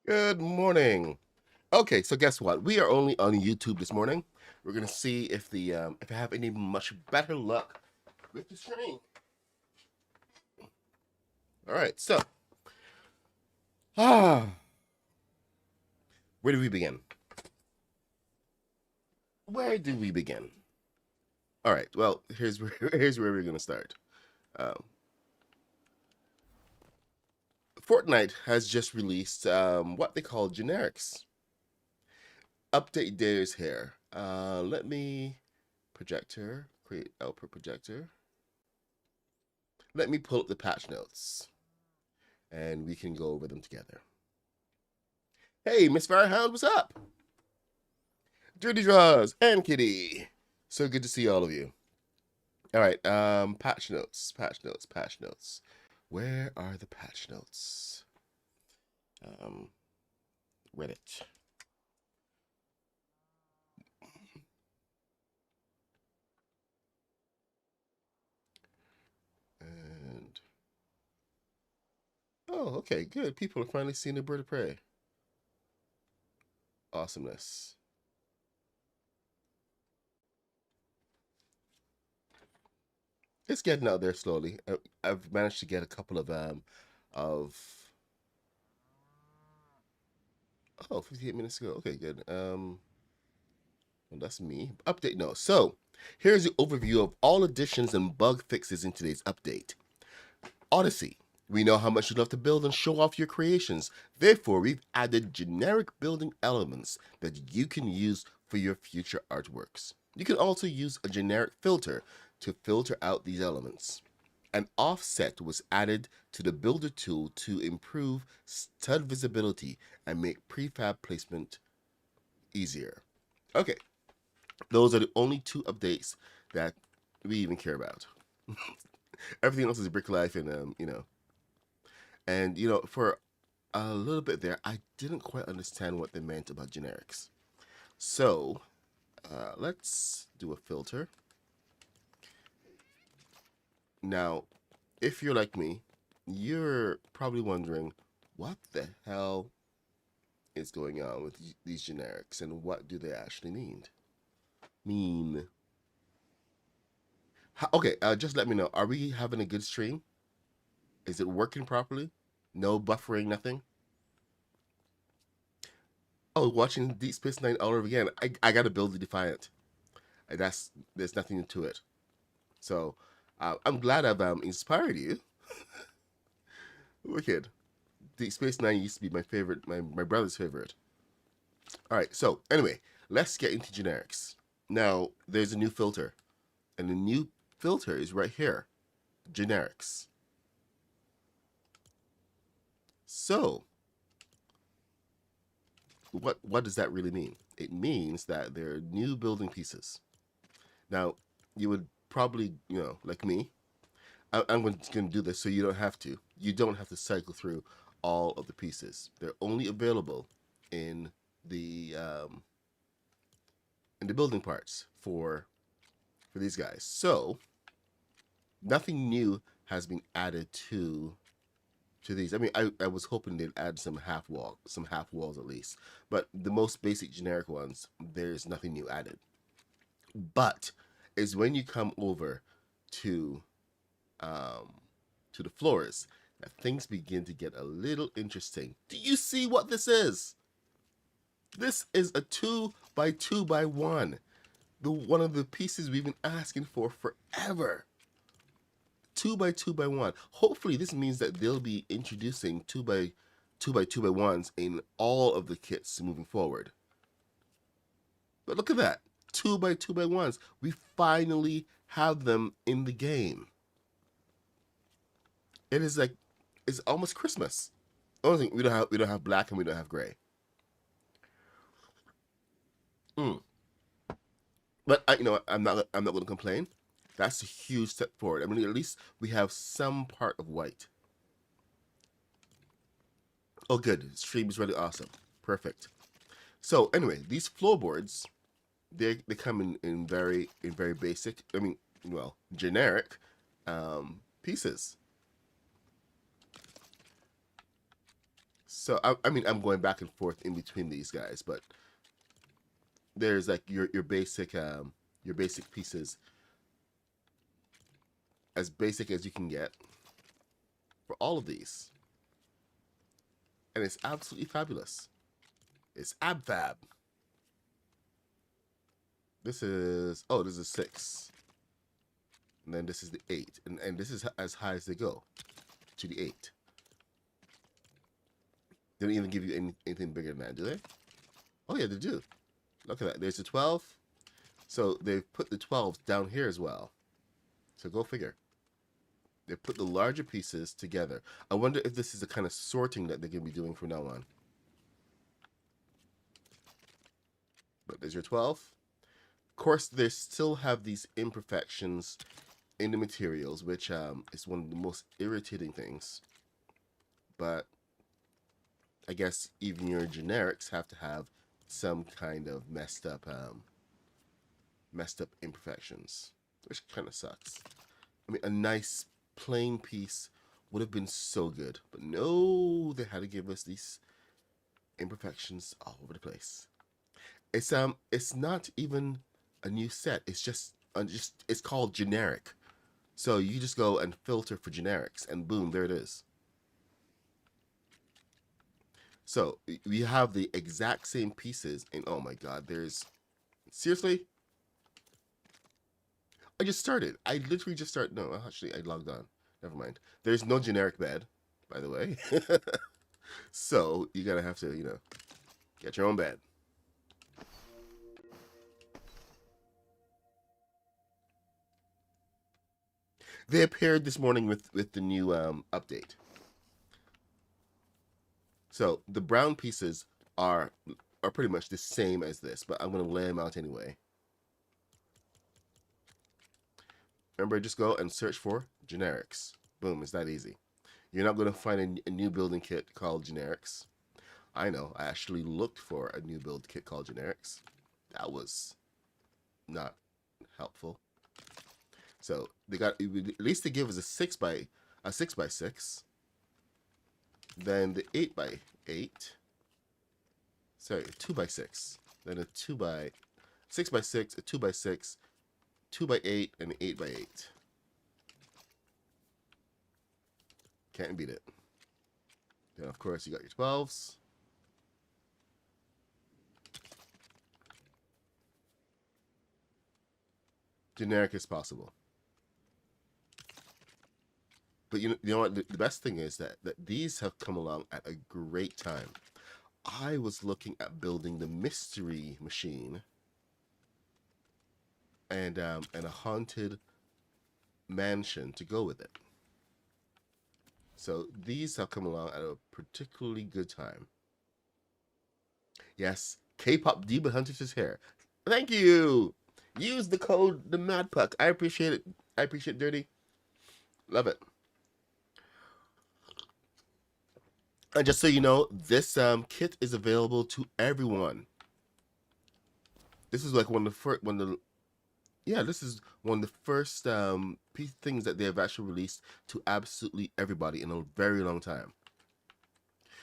Good morning. Okay, so guess what? We are only on YouTube this morning. We're gonna see if I have any much better luck with the stream. All right, so ah, where do we begin? Where do we begin? All right, well here's where here's where we're gonna start. Um, Fortnite has just released what they call generics. Update day is here. Let me projector create output projector. Let me pull up the patch notes, and we can go over them together. Hey, Miss Firehound, what's up? Dirty Draws and Kitty. So good to see all of you. All right, patch notes, patch notes, patch notes. Where are the patch notes? Um, Reddit. And oh, okay, good. People are finally seeing the bird of prey. Awesomeness. It's getting out there slowly. I've managed to get a couple of oh, 58 minutes ago. Okay, good. Well, that's me. Update no. So, here's the overview of all additions and bug fixes in today's update. Odyssey. We know how much you love to build and show off your creations. Therefore, we've added generic building elements that you can use for your future artworks. You can also use a generic filter to filter out these elements. An offset was added to the builder tool to improve stud visibility and make prefab placement easier. Okay, those are the only two updates that we even care about. Everything else is brick life, and for a little bit there, I didn't quite understand what they meant about generics. So let's do a filter. Now, if you're like me, you're probably wondering what the hell is going on with these generics and what do they actually mean. Okay, just let me know. Are we having a good stream? Is it working properly? No buffering, nothing? Oh, watching Deep Space Nine all over again. I gotta build the Defiant. There's nothing to it. So I'm glad I've inspired you. Wicked. Deep Space Nine used to be my favorite, my brother's favorite. All right. So anyway, let's get into generics. Now there's a new filter, and the new filter is right here. Generics. So what does that really mean? It means that there are new building pieces. Now you would probably, like me, I'm going to do this so you don't have to. You don't have to cycle through all of the pieces. They're only available in the um, in the building parts for these guys. So nothing new has been added to these. I mean, I was hoping they'd add some half walls at least. But the most basic generic ones, there's nothing new added. But is when you come over to um, to the floors that things begin to get a little interesting. Do you see what this is? This is a 2 by 2 by 1. One of the pieces we've been asking for forever. 2 by 2 by 1. Hopefully, this means that they'll be introducing 2 by 2 by 1s in all of the kits moving forward. But look at that. 2 by 2 by 1s. We finally have them in the game. It is like it's almost Christmas. Only thing we don't have black and we don't have gray. Mm. But I'm not going to complain. That's a huge step forward. I mean, at least we have some part of white. Oh, good. The stream is really awesome. Perfect. So anyway, these floorboards they come in very basic. I mean, well, generic pieces. So I mean, I'm going back and forth in between these guys, but there's like your basic pieces, as basic as you can get for all of these, and it's absolutely fabulous. It's ab fab. This is 6, and then this is the 8, and this is as high as they go to the 8. They don't even give you anything bigger than that, do they? Oh yeah, they do. Look at that. There's the 12. So they've put the 12s down here as well. So go figure. They put the larger pieces together. I wonder if this is the kind of sorting that they're going to be doing from now on. But there's your 12. Of course, they still have these imperfections in the materials, which is one of the most irritating things. But I guess even your generics have to have some kind of messed up imperfections, which kind of sucks. I mean, a nice plain piece would have been so good, but no, they had to give us these imperfections all over the place. It's not even a new set. It's just it's called generic. So you just go and filter for generics, and boom, there it is. So we have the exact same pieces, and oh my god, there's seriously. I just started. I literally just started. No, actually, I logged on. Never mind. There's no generic bed, by the way. So you gotta have to, get your own bed. They appeared this morning with the new update. So the brown pieces are pretty much the same as this, but I'm gonna lay them out anyway. Remember, just go and search for generics. Boom, it's that easy. You're not gonna find a new building kit called generics. I know. I actually looked for a new build kit called generics. That was not helpful. So they got at least they give us a 6x6, then the 8x8. Sorry, a 2x6, then a 6x6, a 2x6, 2x8, and an 8x8. Can't beat it. Then of course you got your 12s. Generic as possible. But you know what? The best thing is that these have come along at a great time. I was looking at building the mystery machine and a haunted mansion to go with it. So these have come along at a particularly good time. Yes, K-pop Demon Hunters is here. Thank you. Use the code the Mad Puck. I appreciate it. I appreciate Dirty. Love it. And just so you know, this kit is available to everyone. This is like one of the yeah, this is one of the first things that they have actually released to absolutely everybody in a very long time.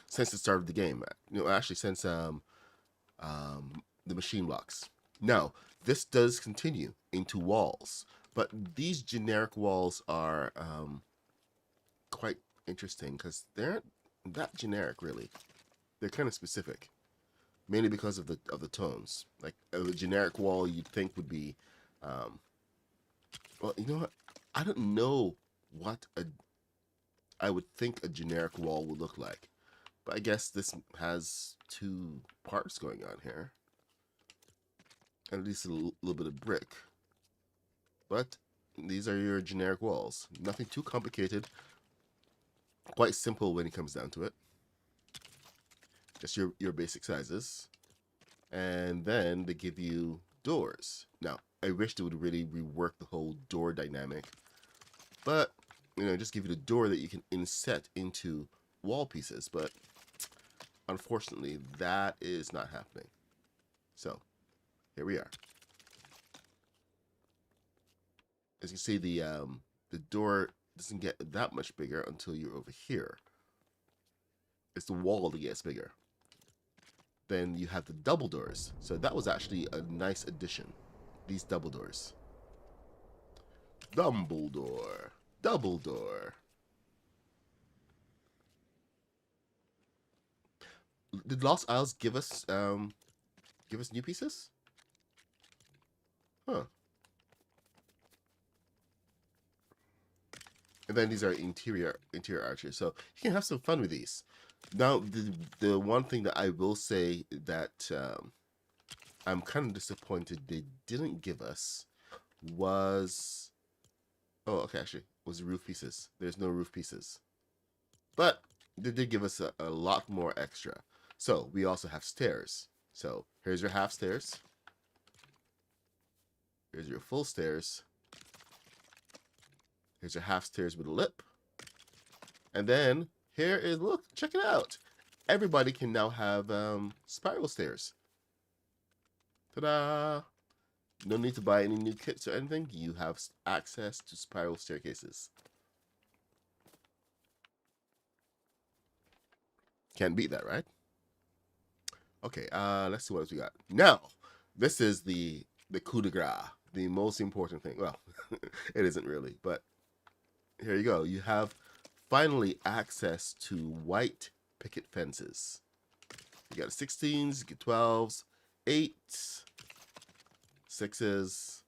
Since the start of the game, actually since the machine blocks. Now, this does continue into walls, but these generic walls are quite interesting because they're not that generic, really. They're kind of specific, mainly because of the tones. Like a generic wall, you'd think would be, well, you know what? I don't know what I would think a generic wall would look like, but I guess this has 2 parts going on here. At least a little bit of brick. But these are your generic walls. Nothing too complicated. Quite simple when it comes down to it. Just your basic sizes. And then they give you doors. Now, I wish they would really rework the whole door dynamic. But, just give you the door that you can inset into wall pieces. But, unfortunately, that is not happening. So, here we are. As you see, the door doesn't get that much bigger until you're over here. It's the wall that gets bigger. Then you have the double doors. So that was actually a nice addition. These double doors. Dumbledore. Double door. Did Lost Isles give us new pieces? Huh. And then these are interior arches. So you can have some fun with these. Now the one thing that I will say that I'm kind of disappointed they didn't give us was, oh, okay, actually, was roof pieces. There's no roof pieces. But they did give us a lot more extra. So we also have stairs. So here's your half stairs. Here's your full stairs. Here's your half stairs with a lip. And then here is, look, check it out. Everybody can now have spiral stairs. Ta-da! No need to buy any new kits or anything. You have access to spiral staircases. Can't beat that, right? Okay, let's see what else we got. Now, this is the coup de grace, the most important thing. Well, it isn't really, but here you go. You have finally access to white picket fences. You got 16s, you get 12s, 8s, 6s.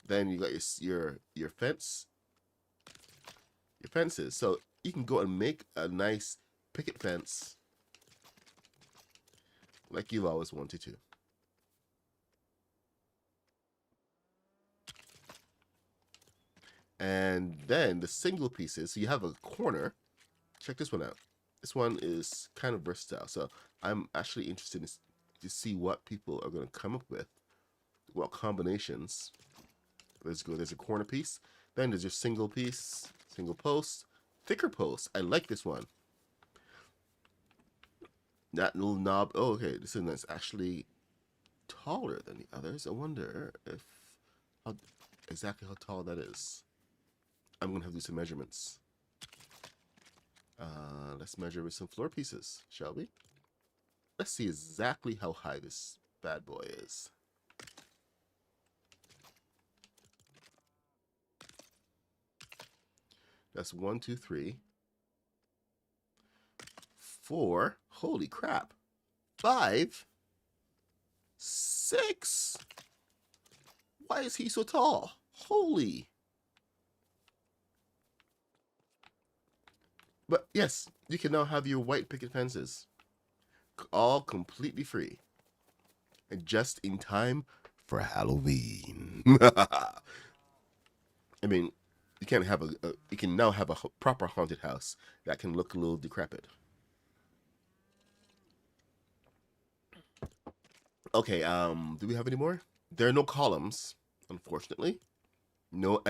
Then you got your fences. So you can go and make a nice picket fence like you've always wanted to. And then the single pieces, so you have a corner. Check this one out. This one is kind of versatile. So I'm actually interested to see what people are going to come up with, what combinations. Let's go. There's a corner piece. Then there's your single piece, single post, thicker post. I like this one. That little knob. Oh, okay. This is actually taller than the others. I wonder if exactly how tall that is. I'm gonna have to do some measurements. Let's measure with some floor pieces, shall we? Let's see exactly how high this bad boy is. That's 1, 2, 3, 4. Holy crap! 5, 6. Why is he so tall? Holy! But yes, you can now have your white picket fences, all completely free, and just in time for Halloween. I mean, you can have you can now have a proper haunted house that can look a little decrepit. Okay, do we have any more? There are no columns, unfortunately. No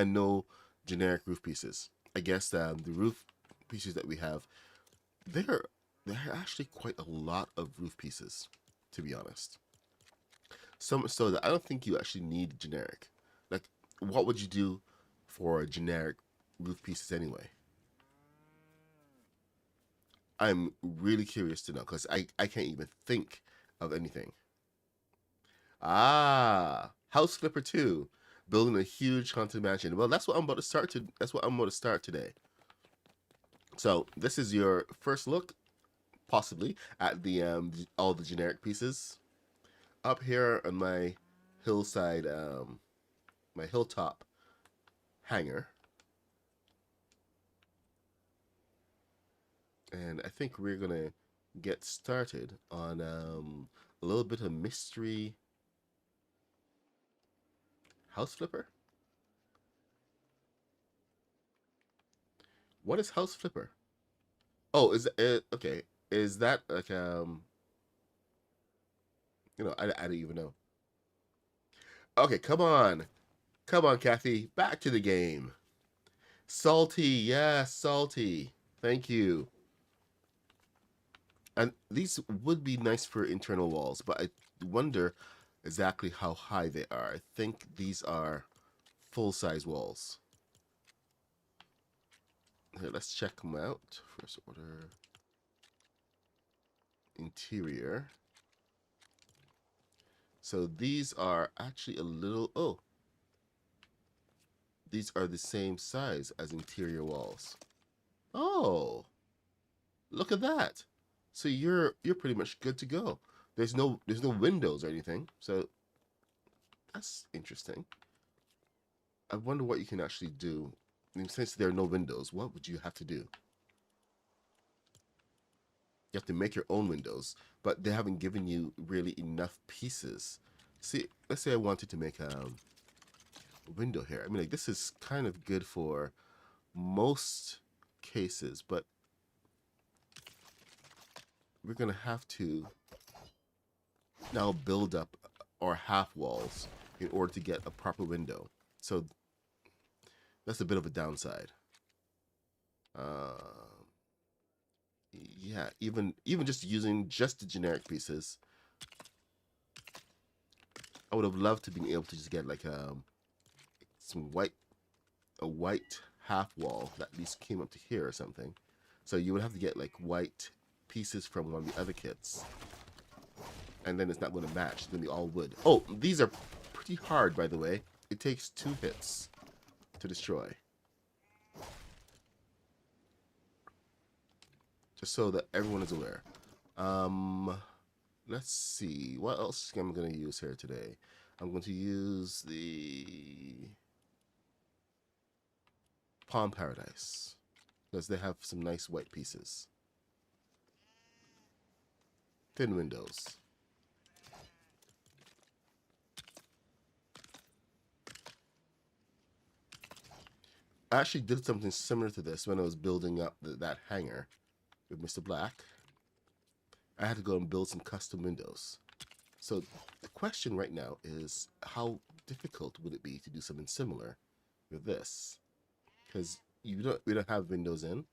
generic roof pieces. I guess the roof pieces that we have, there are actually quite a lot of roof pieces, to be honest. So that I don't think you actually need generic. Like, what would you do for generic roof pieces anyway? I'm really curious to know because I can't even think of anything. Ah, House Flipper 2, building a huge haunted mansion. Well, that's what I'm about to start to. That's what I'm about to start today. So this is your first look, possibly, at the all the generic pieces. Up here on my hillside, my hilltop hangar, and I think we're gonna get started on a little bit of mystery house flipper. What is house flipper? Oh, is it okay? Is that like I don't even know. Okay, come on, Kathy, back to the game. Salty, yes, salty. Thank you. And these would be nice for internal walls, but I wonder exactly how high they are. I think these are full-size walls. Here, let's check them out. First order. Interior. So these are actually a little... Oh, these are the same size as interior walls. Oh, look at that. So you're pretty much good to go. There's no windows or anything. So that's interesting. I wonder what you can actually do. I mean, since there are no windows, what would you have to do? You have to make your own windows, but they haven't given you really enough pieces. See, let's say I wanted to make a window here. I mean, like, this is kind of good for most cases, but we're going to have to now build up our half walls in order to get a proper window. So that's a bit of a downside. Yeah, even just using just the generic pieces, I would have loved to be able to just get like some a white half wall that at least came up to here or something. So you would have to get like white pieces from one of the other kits, and then it's not going to match. It's going to be all wood. Oh, these are pretty hard, by the way. It takes 2 hits to destroy. Just so that everyone is aware. Let's see. What else am I going to use here today? I'm going to use the Palm Paradise, because they have some nice white pieces. Thin windows. I actually did something similar to this when I was building up that hangar with Mr. Black. I had to go and build some custom windows. So the question right now is, how difficult would it be to do something similar with this? Because we don't have windows in.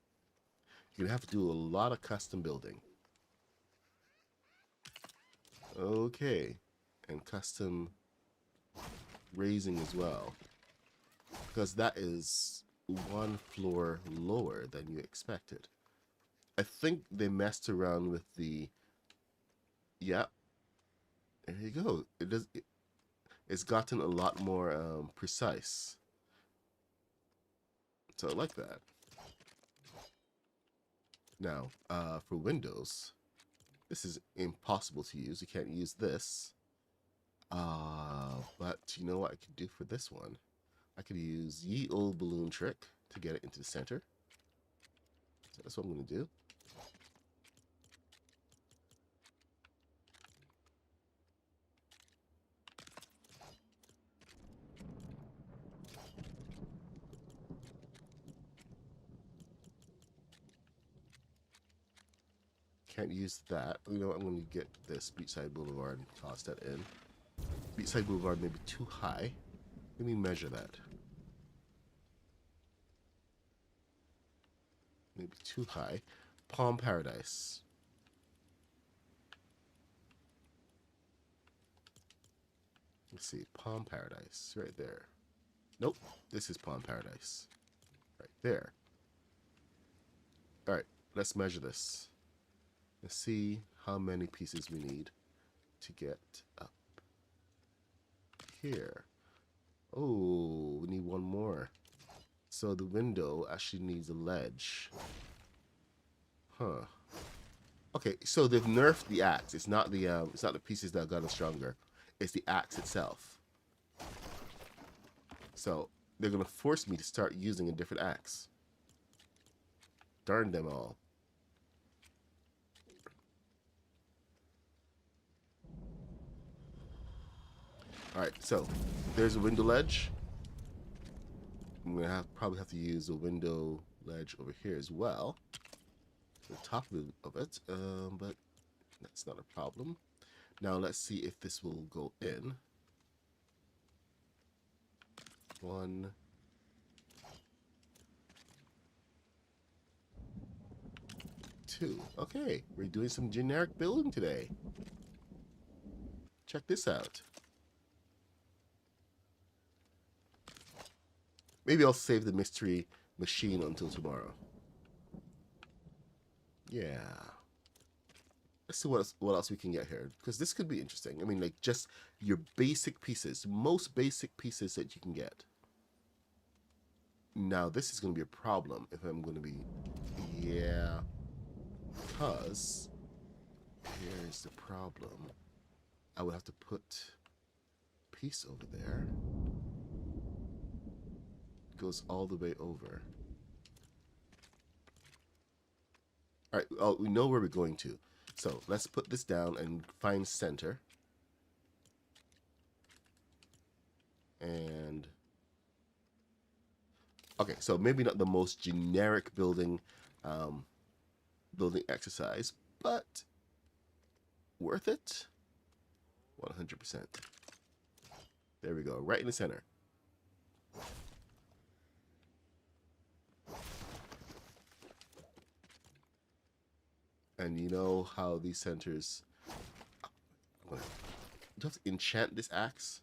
You're gonna have to do a lot of custom building. Okay, and custom raising as well, because that is 1 floor lower than you expected. I think they messed around with the... Yeah, there you go. It's gotten a lot more precise. So I like that. Now, for Windows, this is impossible to use. You can't use this. But you know what I could do for this one? I could use Ye Old Balloon Trick to get it into the center. So that's what I'm going to do. Can't use that. You know what? I'm going to get this Beachside Boulevard and toss that in. Beachside Boulevard may be too high. Let me measure that. Maybe too high. Palm Paradise. Let's see. Palm Paradise. Right there. Nope. This is Palm Paradise. Right there. Alright. Let's measure this. Let's see how many pieces we need to get up here. Oh, we need 1 more. So the window actually needs a ledge. Huh. Okay, so they've nerfed the axe. It's not the pieces that got us stronger. It's the axe itself. So they're gonna force me to start using a different axe. Darn them all. Alright, so there's a window ledge. I'm gonna probably have to use a window ledge over here as well. The top of it, but that's not a problem. Now let's see if this will go in. 1, 2. Okay, we're doing some generic building today. Check this out. Maybe I'll save the mystery machine until tomorrow. Yeah. Let's see what else we can get here, because this could be interesting. I mean, like, just your basic pieces, most basic pieces that you can get. Now, this is going to be a problem if I'm going to be... Yeah. Because here's the problem. I would have to put piece over there. Goes all the way over. All right, oh, we know where we're going to. So let's put this down and find center. And okay, so maybe not the most generic building exercise, but worth it. 100%. There we go, right in the center. And you know how these centers... Do you have to enchant this axe?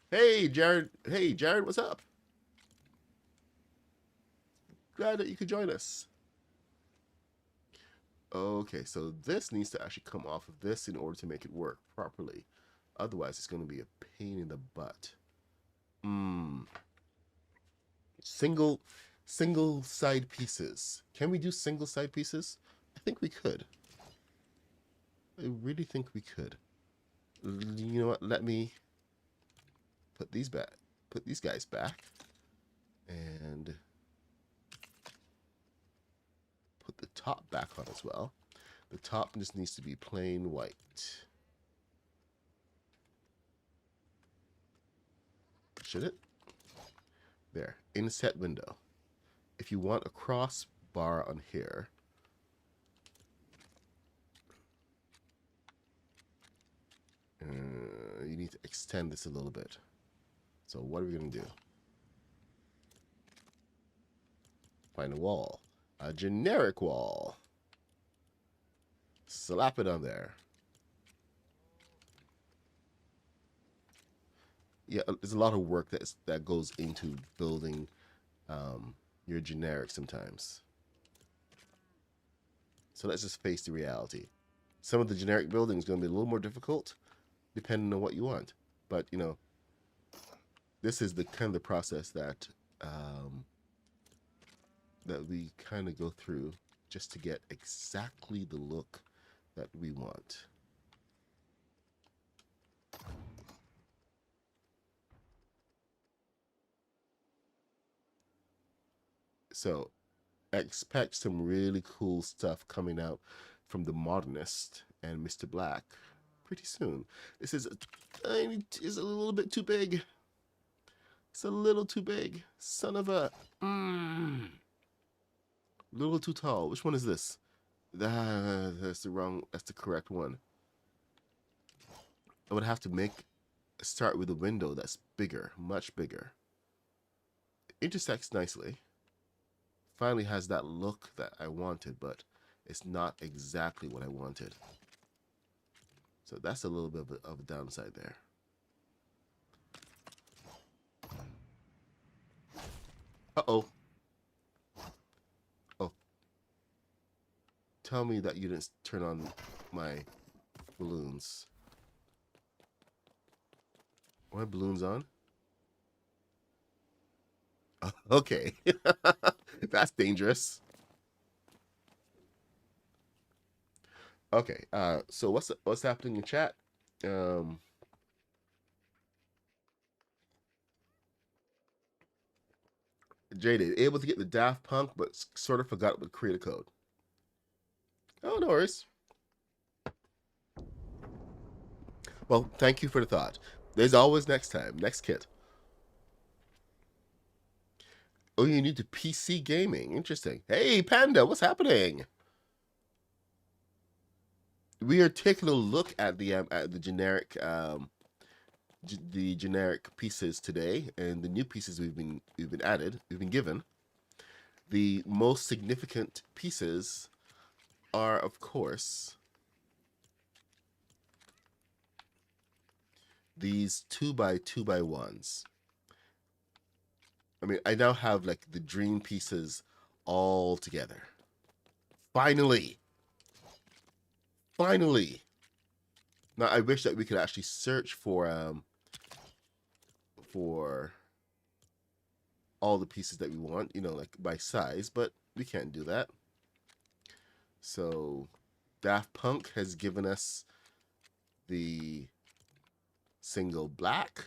Hey, Jared. Hey, Jared, what's up? Glad that you could join us. Okay, so this needs to actually come off of this in order to make it work properly. Otherwise, it's going to be a pain in the butt. Single side pieces. Can we do single side pieces? I think we could. I really think we could. You know what? Let me put these back. Put these guys back. And put the top back on as well. The top just needs to be plain white. Should it? There. Inset window. If you want a crossbar on here, you need to extend this a little bit. So what are we going to do? Find a wall. A generic wall. Slap it on there. Yeah, there's a lot of work that goes into building your generic sometimes. So let's just face the reality. Some of the generic building is going to be a little more difficult depending on what you want. But, you know, this is the kind of the process that that we kind of go through just to get exactly the look that we want. So expect some really cool stuff coming out from the Modernist and Mr. Black pretty soon. This is is a little bit too big. It's a little too big. Son of a little too tall. Which one is this? That's the wrong. That's the correct one. I would have to start with a window that's bigger, much bigger. It intersects nicely. Finally has that look that I wanted, but it's not exactly what I wanted. So that's a little bit of a downside there. Uh-oh. Oh. Tell me that you didn't turn on my balloons. Are my balloons on? Okay. That's dangerous. Okay, so what's happening in chat? Jaded, able to get the Daft Punk, but sort of forgot to create a code. Oh, no worries. Well, thank you for the thought. There's always next time, next kit. Oh, you need to PC gaming. Interesting. Hey, Panda, what's happening? We are taking a look at the generic the generic pieces today, and the new pieces we've been given. The most significant pieces are, of course, these 2x2x1s. I mean, I now have like the dream pieces all together. Finally. Finally. Now I wish that we could actually search for all the pieces that we want, you know, like by size, but we can't do that. So Daft Punk has given us the single black,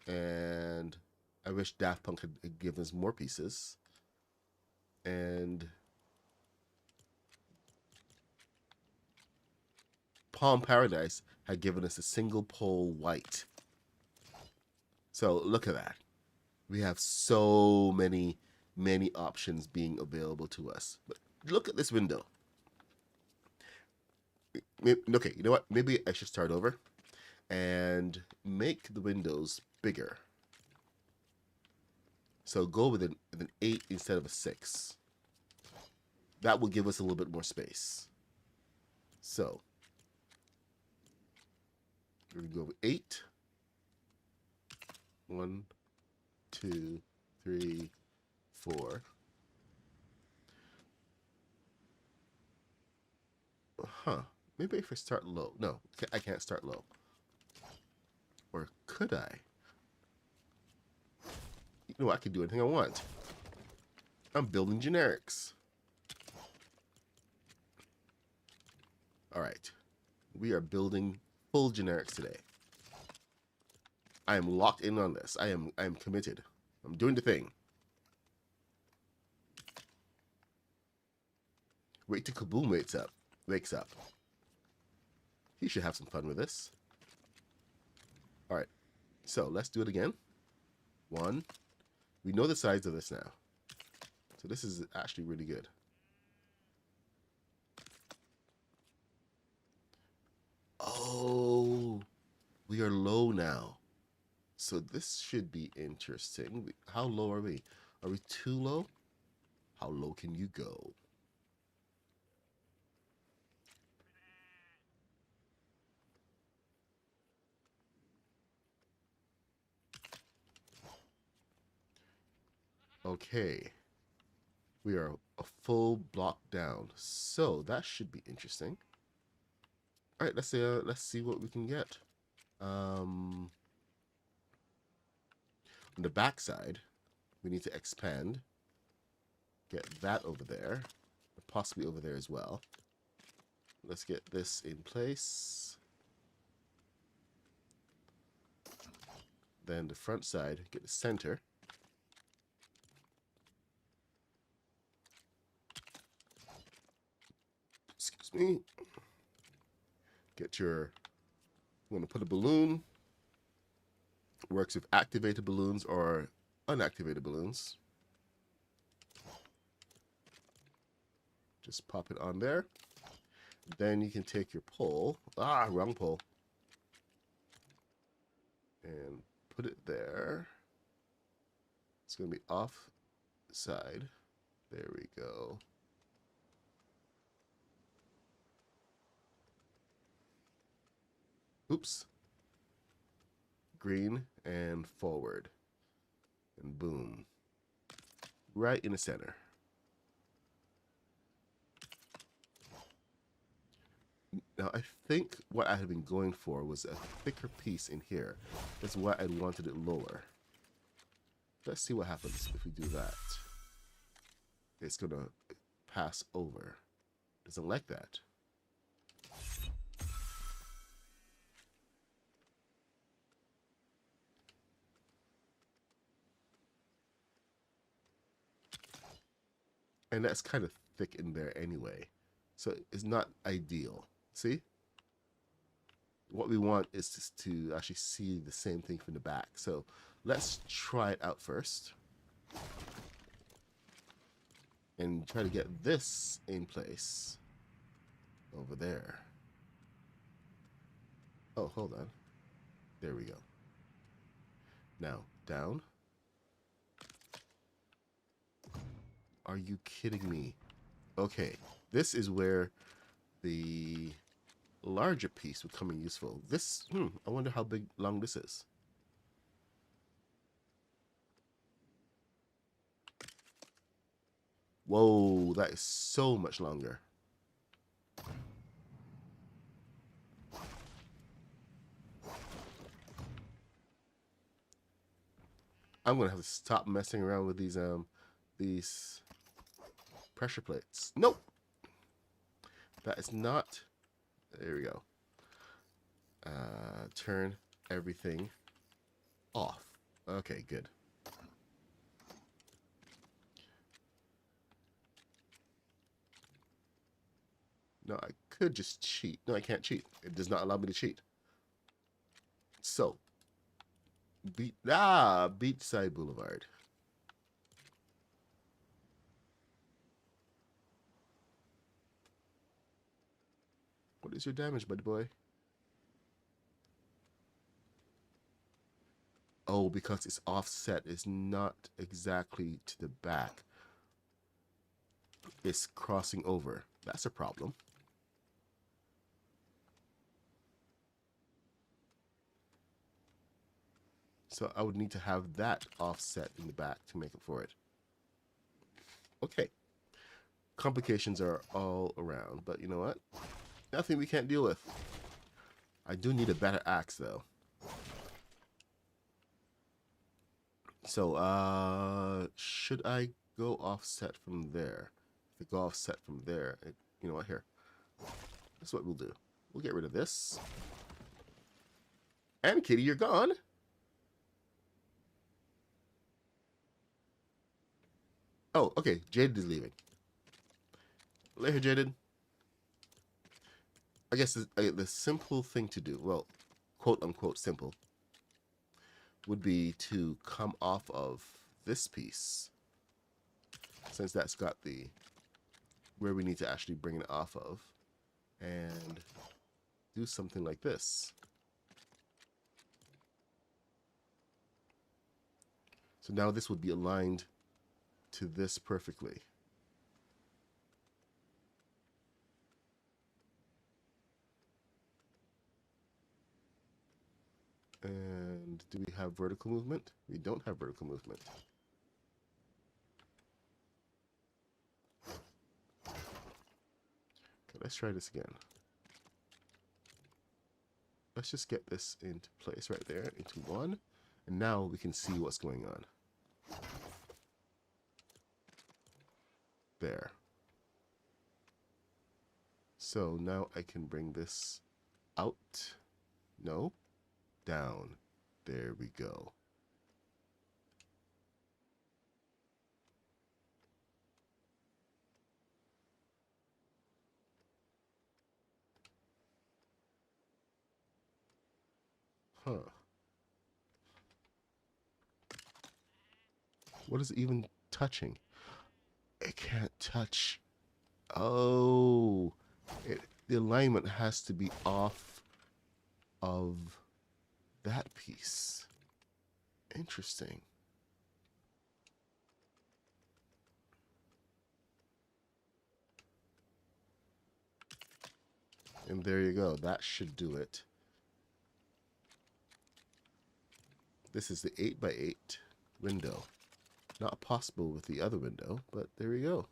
and I wish Daft Punk had given us more pieces. And Palm Paradise had given us a single pole white. So look at that. We have so many options being available to us. But look at this window. Okay, you know what? Maybe I should start over and make the windows bigger. So go with an 8 instead of a 6. That will give us a little bit more space. So we're going to go with 8. 1, 2, 3, 4. Huh. Maybe if I start low. No, I can't start low. Or could I? You know, I can do anything I want. I'm building generics. All right. We are building full generics today. I am locked in on this. I am committed. I'm doing the thing. Wait till Kaboom wakes up. He should have some fun with this. All right. So let's do it again. 1. We know the size of this now. So this is actually really good. Oh, we are low now. So this should be interesting. How low are we? Are we too low? How low can you go? Okay. We are a full block down. So that should be interesting. All right, let's see what we can get. On the back side, we need to expand. Get that over there. Possibly over there as well. Let's get this in place. Then the front side, get the center. Excuse me. Get your, you want to put a balloon. Works with activated balloons or unactivated balloons. Just pop it on there. Then you can take your pole. Ah, wrong pole. And put it there. It's going to be off side. There we go. Oops. Green and forward. And boom. Right in the center. Now, I think what I had been going for was a thicker piece in here. That's why I wanted it lower. Let's see what happens if we do that. It's going to pass over. Doesn't like that. And that's kind of thick in there anyway. So it's not ideal. See? What we want is just to actually see the same thing from the back. So let's try it out first. And try to get this in place over there. Oh, hold on. There we go. Now, down. Are you kidding me? Okay, this is where the larger piece would come in useful. This, I wonder how long this is. Whoa, that is so much longer. I'm gonna have to stop messing around with these pressure plates. Nope, that is not. There we go. Turn everything off. Okay, good. No, I could just cheat. No, I can't cheat. It does not allow me to cheat. So, Beachside Boulevard. What is your damage, buddy boy? Oh, because it's offset. It's not exactly to the back. It's crossing over. That's a problem. So I would need to have that offset in the back to make up for it. Okay. Complications are all around, but you know what? Nothing we can't deal with. I do need a better axe, though. So, should I go offset from there? If I go offset from there, you know what? Here. That's what we'll do. We'll get rid of this. And Kitty, you're gone. Oh, okay. Jaded is leaving. Later, Jaded. I guess the simple thing to do, well, quote unquote simple, would be to come off of this piece, since that's got the where we need to actually bring it off of, and do something like this. So now this would be aligned to this perfectly. And do we have vertical movement? We don't have vertical movement. Okay, let's try this again. Let's just get this into place right there, into one. And now we can see what's going on. There. So now I can bring this out. No. Down. There we go. Huh. What is it even touching? It can't touch. Oh. The alignment has to be off of that piece. Interesting. And there you go. That should do it. This is the 8x8 window. Not possible with the other window, but there we go.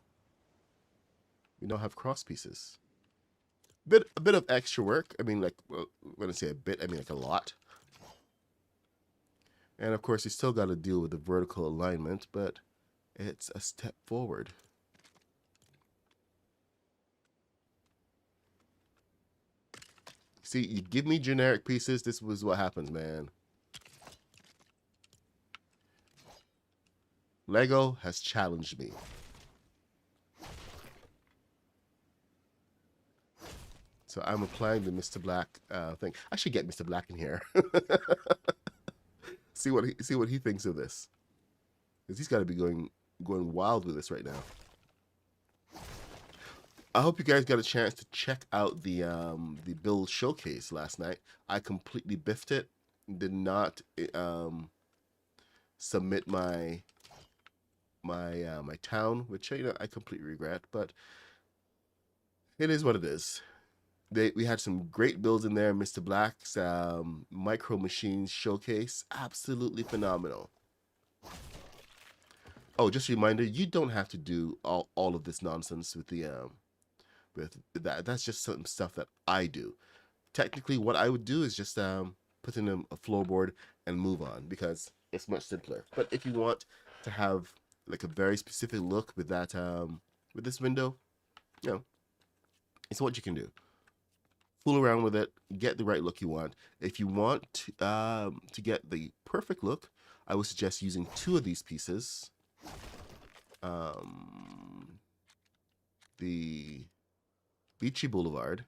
We now have cross pieces. A bit of extra work. I mean, like, well, when I say a bit, I mean like a lot. And of course, you still got to deal with the vertical alignment, but it's a step forward. See, you give me generic pieces, this was what happens, man. Lego has challenged me. So I'm applying the Mr. Black thing. I should get Mr. Black in here. see what he thinks of this, because he's got to be going wild with this right now. I hope you guys got a chance to check out the build showcase last night. I completely biffed it. Did not submit my town, which I completely regret, but it is what it is. We had some great builds in there. Mr. Black's Micro Machines showcase, absolutely phenomenal. Oh, just a reminder, you don't have to do all of this nonsense with the with that. That's just some stuff that I do. Technically, what I would do is just put in a floorboard and move on because it's much simpler. But if you want to have like a very specific look with that with this window, you know, it's what you can do. Fool around with it, get the right look you want. If you want to get the perfect look, I would suggest using two of these pieces. Um, the Beachy Boulevard.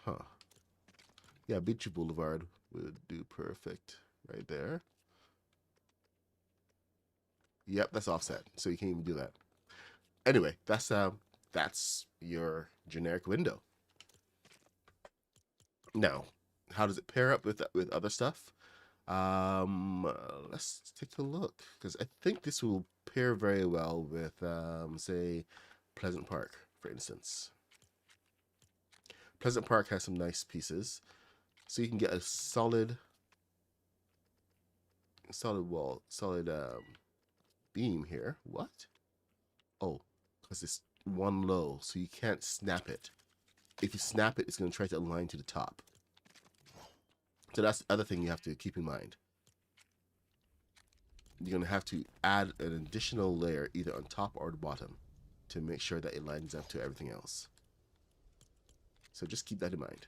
Huh. Yeah, Beachy Boulevard would do perfect right there. Yep, that's offset, so you can't even do that. Anyway, that's your generic window. Now, how does it pair up with other stuff? Let's take a look because I think this will pair very well with say Pleasant Park, for instance. Pleasant Park has some nice pieces, so you can get a solid wall, solid beam here. What? Oh, because it's one low, so you can't snap it. If you snap it, it's going to try to align to the top. So that's the other thing you have to keep in mind. You're going to have to add an additional layer either on top or the bottom to make sure that it lines up to everything else. So just keep that in mind.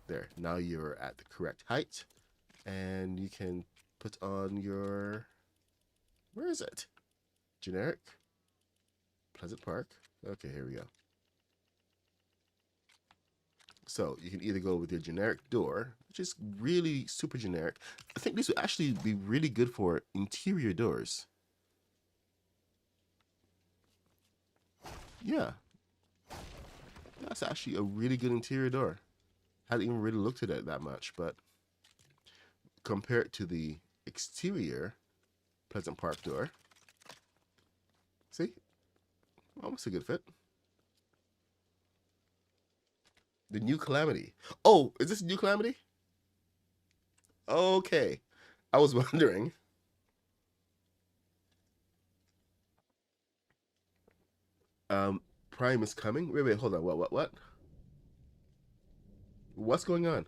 There, now you're at the correct height and you can put on your, where is it? Generic? Pleasant Park? Okay, here we go. So you can either go with your generic door, which is really super generic. I think this would actually be really good for interior doors. Yeah, that's actually a really good interior door. Hadn't even really looked at it that much, but compare it to the exterior Pleasant Park door. See? Almost a good fit. The New Calamity. Oh, is this New Calamity? Okay. I was wondering. Um, Prime is coming? Wait, hold on. What? What's going on?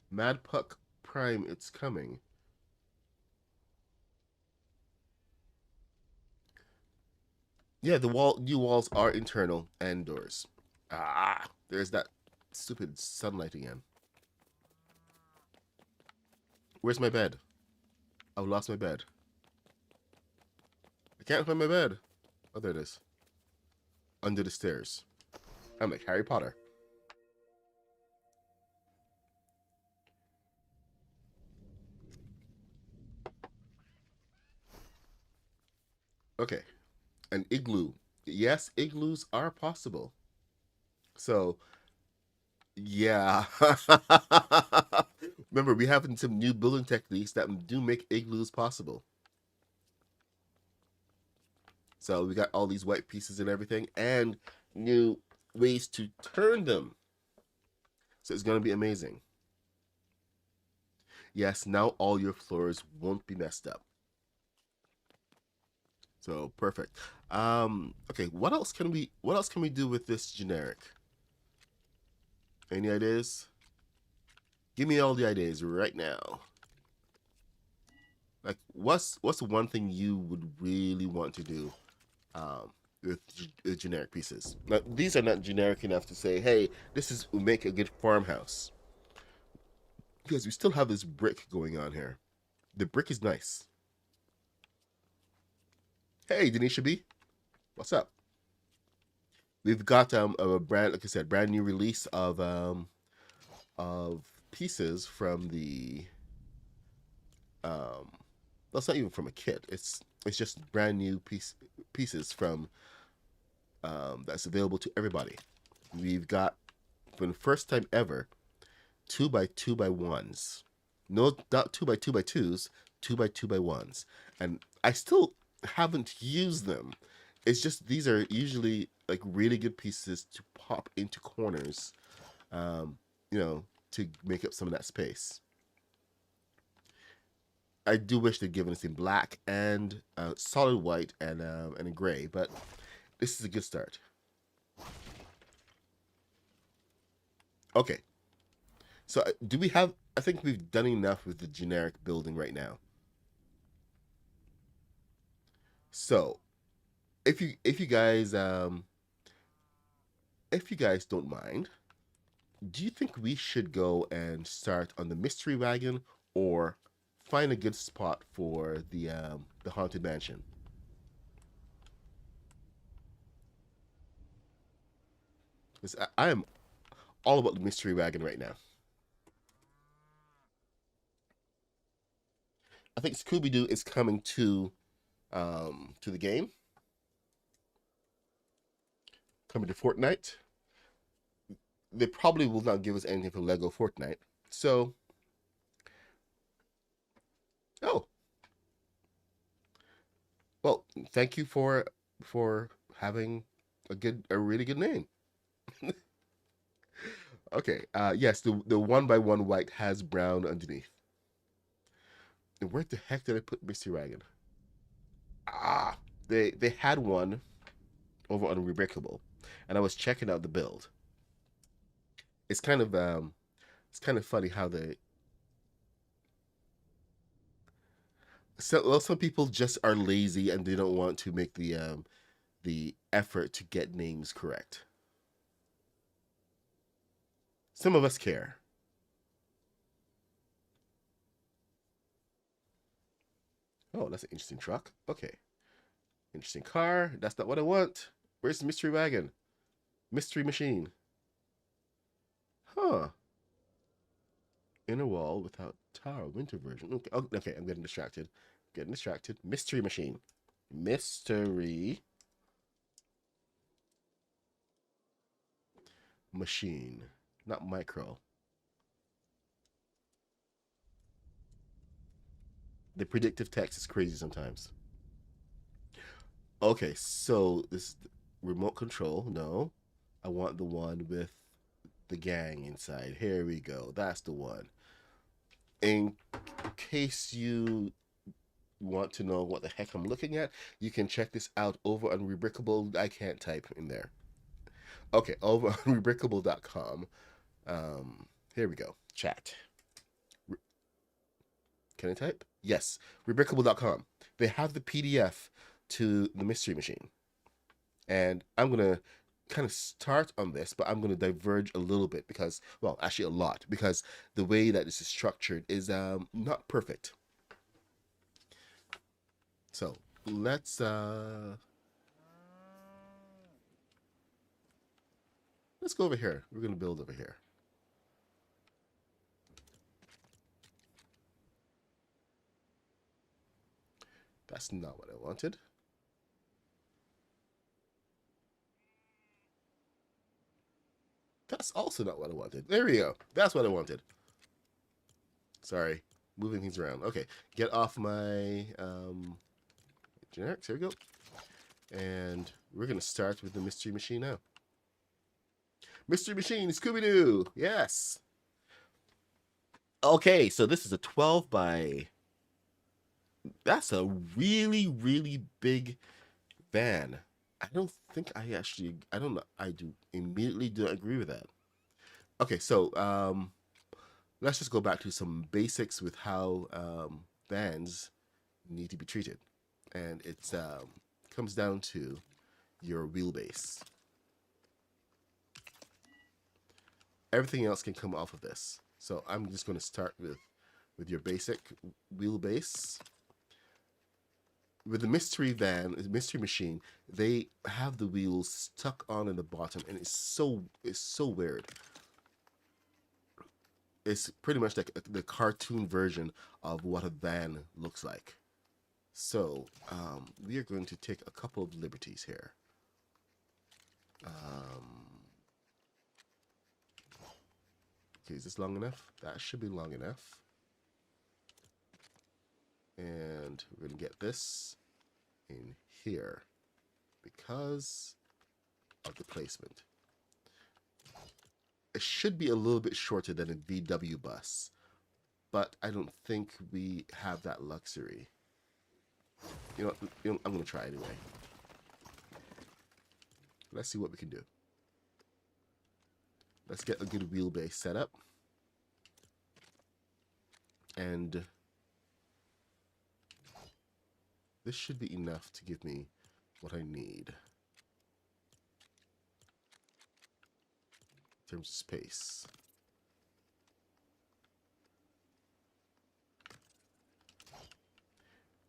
Mad Puck Prime, it's coming. Yeah, new walls are internal and doors. Ah, there's that stupid sunlight again. Where's my bed? I've lost my bed. I can't find my bed. Oh, there it is. Under the stairs. I'm like Harry Potter. Okay, an igloo. Yes, igloos are possible. So, yeah. Remember, we have some new building techniques that do make igloos possible. So we got all these white pieces and everything, and new ways to turn them. So it's going to be amazing. Yes, now all your floors won't be messed up. So perfect. Okay, what else can we do with this generic? Any ideas? Give me all the ideas right now. Like what's one thing you would really want to do with generic pieces? Now, these are not generic enough to say, hey, this is will make a good farmhouse. Because we still have this brick going on here. The brick is nice. Hey, Denisha B, what's up? We've got a brand, like I said, brand new release of pieces from the um. That's not even from a kit. It's just brand new pieces from that's available to everybody. We've got for the first time ever 2x2x1s. No, not 2x2x2s, 2x2x1s. And I still haven't used them. It's just these are usually like really good pieces to pop into corners, um, you know, to make up some of that space. I do wish they'd given us in black and solid white and in gray, but this is a good start. Okay, so do we have? I think we've done enough with the generic building right now. So if you guys don't mind, do you think we should go and start on the mystery wagon or find a good spot for the haunted mansion? 'Cause I am all about the mystery wagon right now. I think Scooby Doo is coming to the game, coming to Fortnite. They probably will not give us anything for Lego Fortnite. So, oh, well, thank you for having a really good name. Okay, yes, the one by one white has brown underneath. And where the heck did I put Mystery Wagon? Ah, they had one over on Rebreakable, and I was checking out the build. It's kind of it's kind of funny how they some people just are lazy and they don't want to make the effort to get names correct. Some of us care. Oh, that's an interesting truck. Okay, interesting car. That's not what I want. Where's the mystery wagon? Mystery machine. Huh. Inner wall without tower. Winter version. Okay, oh, okay. I'm getting distracted. Getting distracted. Mystery machine. Mystery machine. Not micro. The predictive text is crazy sometimes. Okay, so this remote control. No, I want the one with the gang inside. Here we go. That's the one. In case you want to know what the heck I'm looking at, you can check this out over on Rebrickable. I can't type in there. Okay, over on rebrickable.com. Here we go. Chat. Can I type? Yes. Rebrickable.com. They have the PDF to the mystery machine. And I'm going to kind of start on this, but I'm going to diverge a little bit because, well, actually a lot, because the way that this is structured is not perfect. So let's go over here. We're going to build over here. That's not what I wanted. That's also not what I wanted. There we go. That's what I wanted. Sorry, moving things around. Okay, get off my generics. Here we go. And we're going to start with the mystery machine now. Mystery machine, Scooby-Doo. Yes. Okay, so this is a 12 by... That's a really, really big van. I don't think I actually... I don't know. I do immediately do not agree with that. Okay, so let's just go back to some basics with how vans need to be treated. And it comes down to your wheelbase. Everything else can come off of this. So I'm just going to start with your basic wheelbase. With the mystery van, the mystery machine, they have the wheels stuck on in the bottom, and it's so weird. It's pretty much like the cartoon version of what a van looks like. So we are going to take a couple of liberties here. Okay, is this long enough? That should be long enough. And we're going to get this in here because of the placement. It should be a little bit shorter than a VW bus, but I don't think we have that luxury. I'm going to try anyway. Let's see what we can do. Let's get a good wheelbase set up. And this should be enough to give me what I need in terms of space.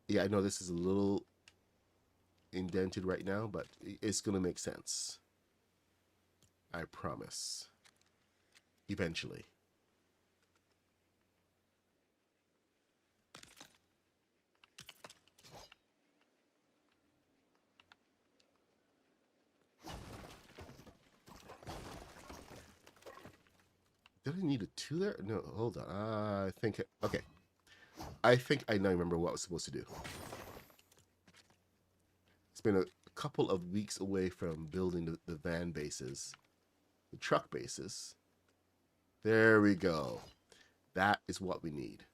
Yeah, I know this is a little indented right now, but it's going to make sense. I promise. Eventually. Did I need a 2 there? No, hold on. I think... Okay. I think I now remember what I was supposed to do. It's been a couple of weeks away from building the van bases. The truck bases. There we go. That is what we need.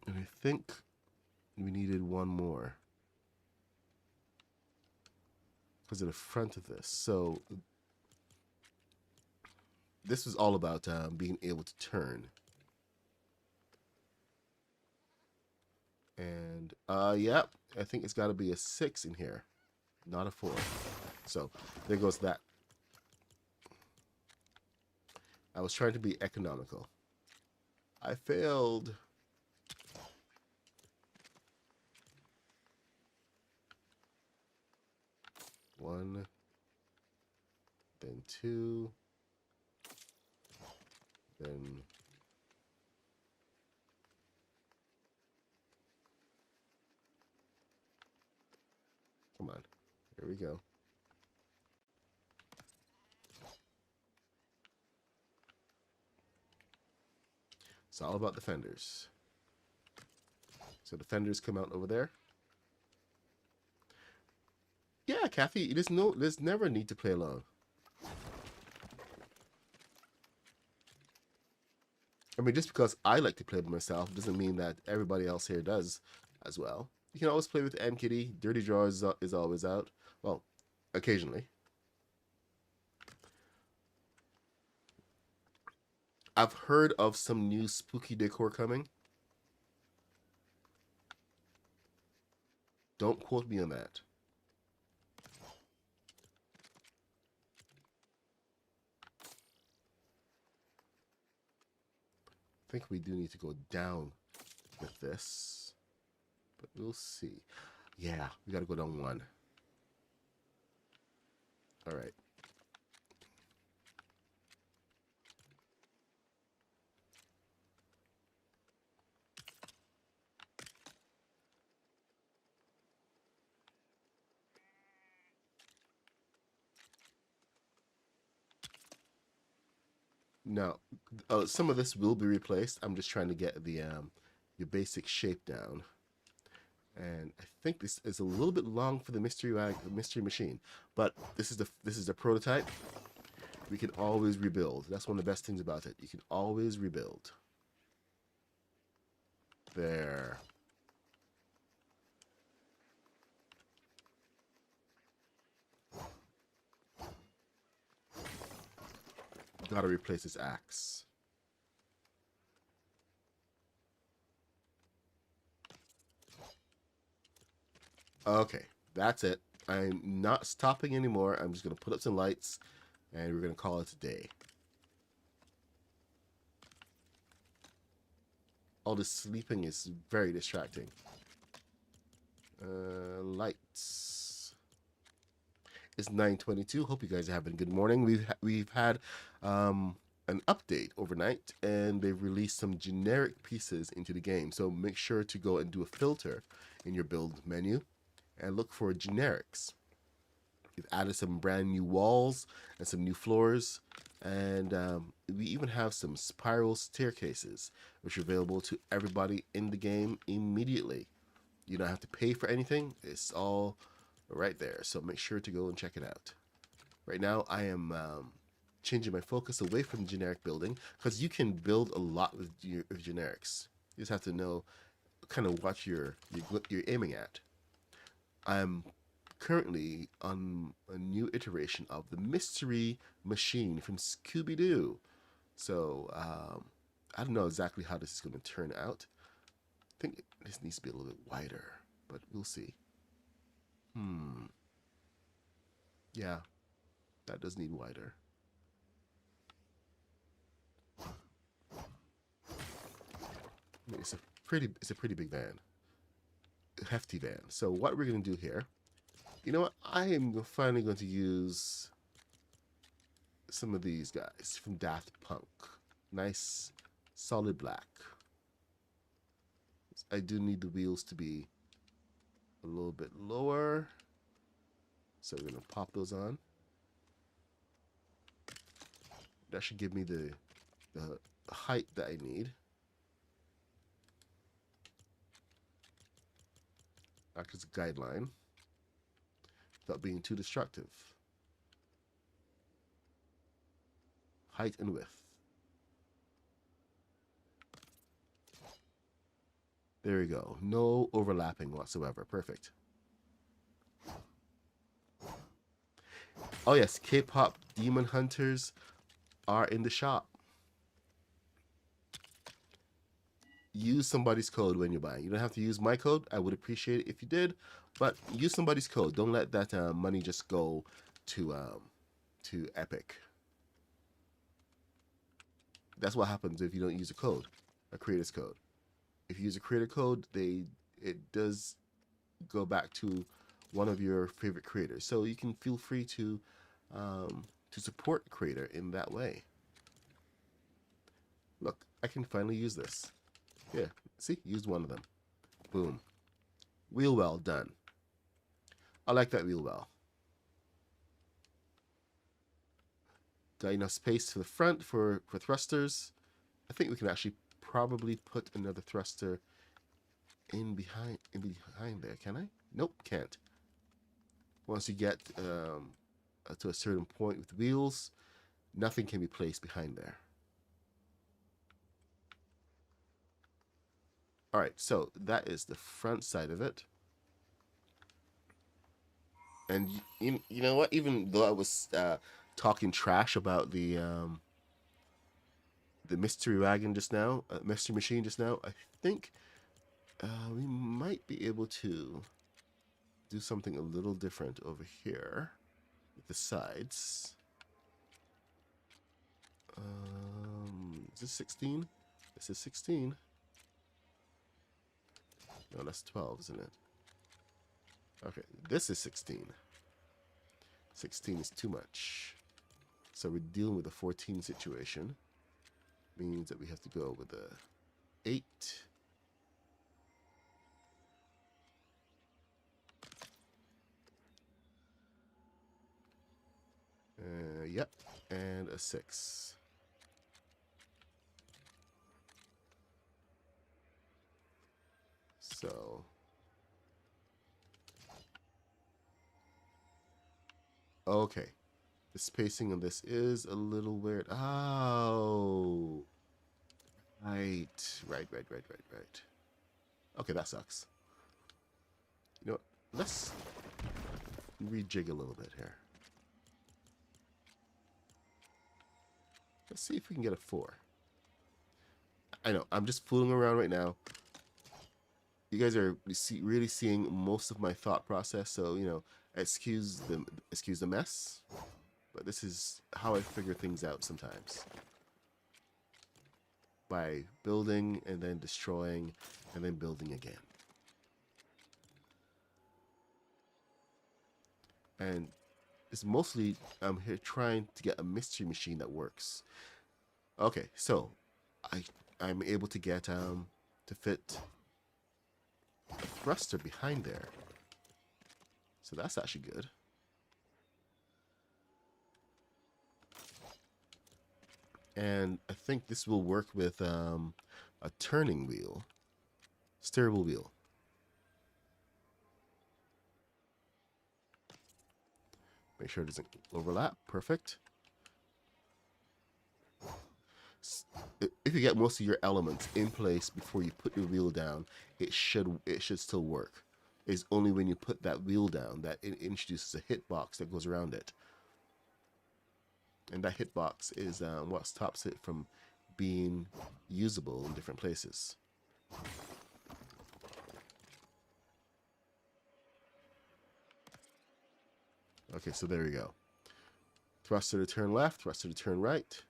And I think we needed one more because of the front of this. So this was all about being able to turn. And yeah, I think it's got to be a 6 in here, not a 4. So there goes that. I was trying to be economical. I failed. One, then 2, then come on. Here we go. It's all about the fenders. So the fenders come out over there. Yeah, Kathy, there's never a need to play alone. I mean, just because I like to play by myself doesn't mean that everybody else here does as well. You can always play with M Kitty. Dirty Draw is always out. Well, occasionally. I've heard of some new spooky decor coming. Don't quote me on that. I think we do need to go down with this, but we'll see. Yeah, we got to go down 1. All right. Now, some of this will be replaced. I'm just trying to get the your basic shape down. And I think this is a little bit long for the mystery machine, but this is the prototype. We can always rebuild. That's one of the best things about it. You can always rebuild. There. Gotta replace this axe. Okay, that's it. I'm not stopping anymore. I'm just gonna put up some lights and we're gonna call it a day. All this sleeping is very distracting. Lights. It's 9:22. Hope you guys are having a good morning. We've had an update overnight, and they've released some generic pieces into the game. So make sure to go and do a filter in your build menu and look for generics. We've added some brand new walls and some new floors. And we even have some spiral staircases, which are available to everybody in the game immediately. You don't have to pay for anything. It's all right there. So make sure to go and check it out. Right now, I am changing my focus away from generic building because you can build a lot with generics. You just have to know kind of what you're aiming at. I'm currently on a new iteration of the Mystery Machine from Scooby Doo. So I don't know exactly how this is going to turn out. I think this needs to be a little bit wider, but we'll see. Yeah, that does need wider. I mean, it's a pretty big van, a hefty van. So what we're going to do here, you know what? I am finally going to use some of these guys from Daft Punk. Nice, solid black. I do need the wheels to be a little bit lower. So we're going to pop those on. That should give me the height that I need. Act as a guideline without being too destructive. Height and width. There we go. No overlapping whatsoever. Perfect. Oh yes, K-pop demon hunters are in the shop. Use somebody's code when you're buying. You don't have to use my code. I would appreciate it if you did, but use somebody's code. Don't let that money just go to Epic. That's what happens if you don't use a code, a creator's code. If you use a creator code, it does go back to one of your favorite creators. So you can feel free to support a creator in that way. Look, I can finally use this. Yeah, see, used one of them. Boom. Wheel well done. I like that wheel well. Got enough space to the front for thrusters. I think we can actually probably put another thruster in behind there. Can I? Nope, can't. Once you get to a certain point with wheels, nothing can be placed behind there. All right, so that is the front side of it. And you know what? Even though I was talking trash about the mystery wagon just now, mystery machine just now, I think we might be able to do something a little different over here with the sides. Is this 16? This is 16. No, that's 12, isn't it? Okay, this is 16. 16 is too much. So we're dealing with a 14 situation. Means that we have to go with a 8. Yep, and a 6. So okay, the spacing on this is a little weird. Oh, right. Okay, that sucks. You know what? Let's rejig a little bit here. Let's see if we can get a 4. I know, I'm just fooling around right now. You guys are really seeing most of my thought process, so, you know, excuse the mess. But this is how I figure things out sometimes. By building and then destroying and then building again. And it's mostly I'm here trying to get a mystery machine that works. Okay, so I'm able to get to fit a thruster behind there. So that's actually good. And I think this will work with a turning wheel, steerable wheel. Make sure it doesn't overlap. Perfect. If you get most of your elements in place before you put your wheel down, it should still work. It's only when you put that wheel down that it introduces a hitbox that goes around it, and that hitbox is what stops it from being usable in different places. Okay, so there we go. Thruster to turn left, thruster to turn right.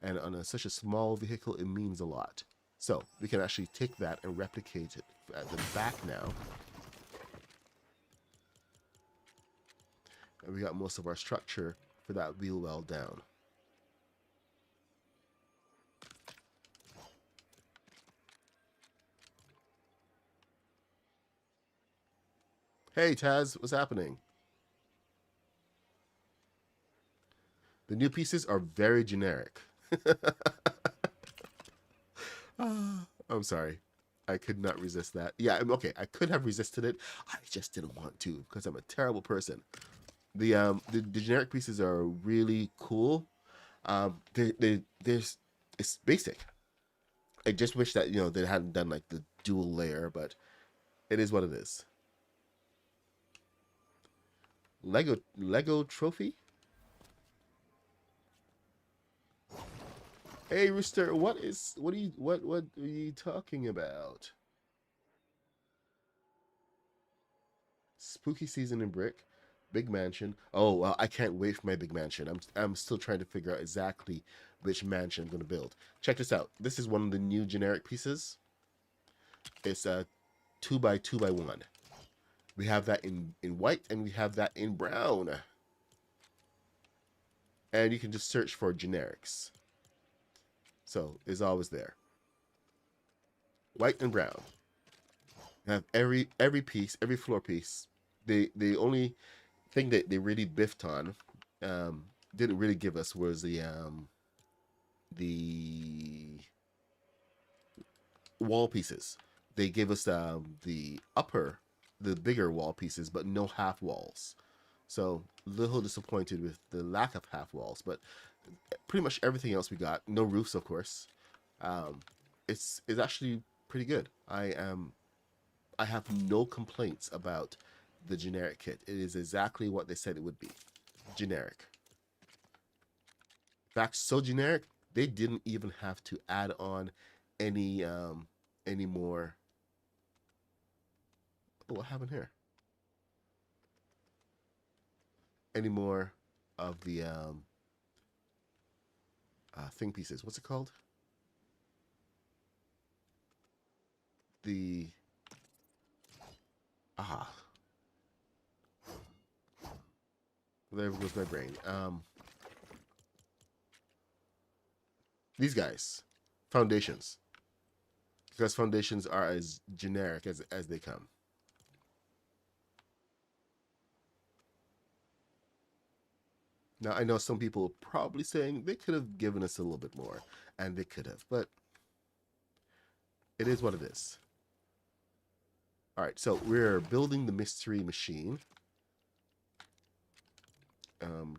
And on such a small vehicle, it means a lot. So we can actually take that and replicate it at the back now. And we got most of our structure for that wheel well down. Hey Taz, what's happening? The new pieces are very generic. I'm sorry. I could not resist that. Yeah, okay. I could have resisted it. I just didn't want to because I'm a terrible person. The generic pieces are really cool. There's it's basic. I just wish that they hadn't done like the dual layer, but it is what it is. Lego trophy. Hey Rooster, what are you talking about? Spooky season in Brick, big mansion. Oh well, I can't wait for my big mansion. I'm still trying to figure out exactly which mansion I'm going to build. Check this out. This is one of the new generic pieces. It's a 2x2x1. We have that in white and we have that in brown. And you can just search for generics. So it's always there. White and brown. You have every piece, every floor piece. The only thing that they really biffed on, didn't really give us was the wall pieces. They gave us the bigger wall pieces, but no half walls. So a little disappointed with the lack of half walls, but pretty much everything else we got. No roofs, of course. Um, it's actually pretty good. I have no complaints about the generic kit. It is exactly what they said it would be. Generic. In fact, so generic they didn't even have to add on any more. Oh, what happened here? Any more of the thing pieces? What's it called? The ah, there goes my brain. These guys, foundations, because foundations are as generic as they come. Now I know some people are probably saying they could have given us a little bit more, and they could have, but it is what it is. All right, so we're building the mystery machine.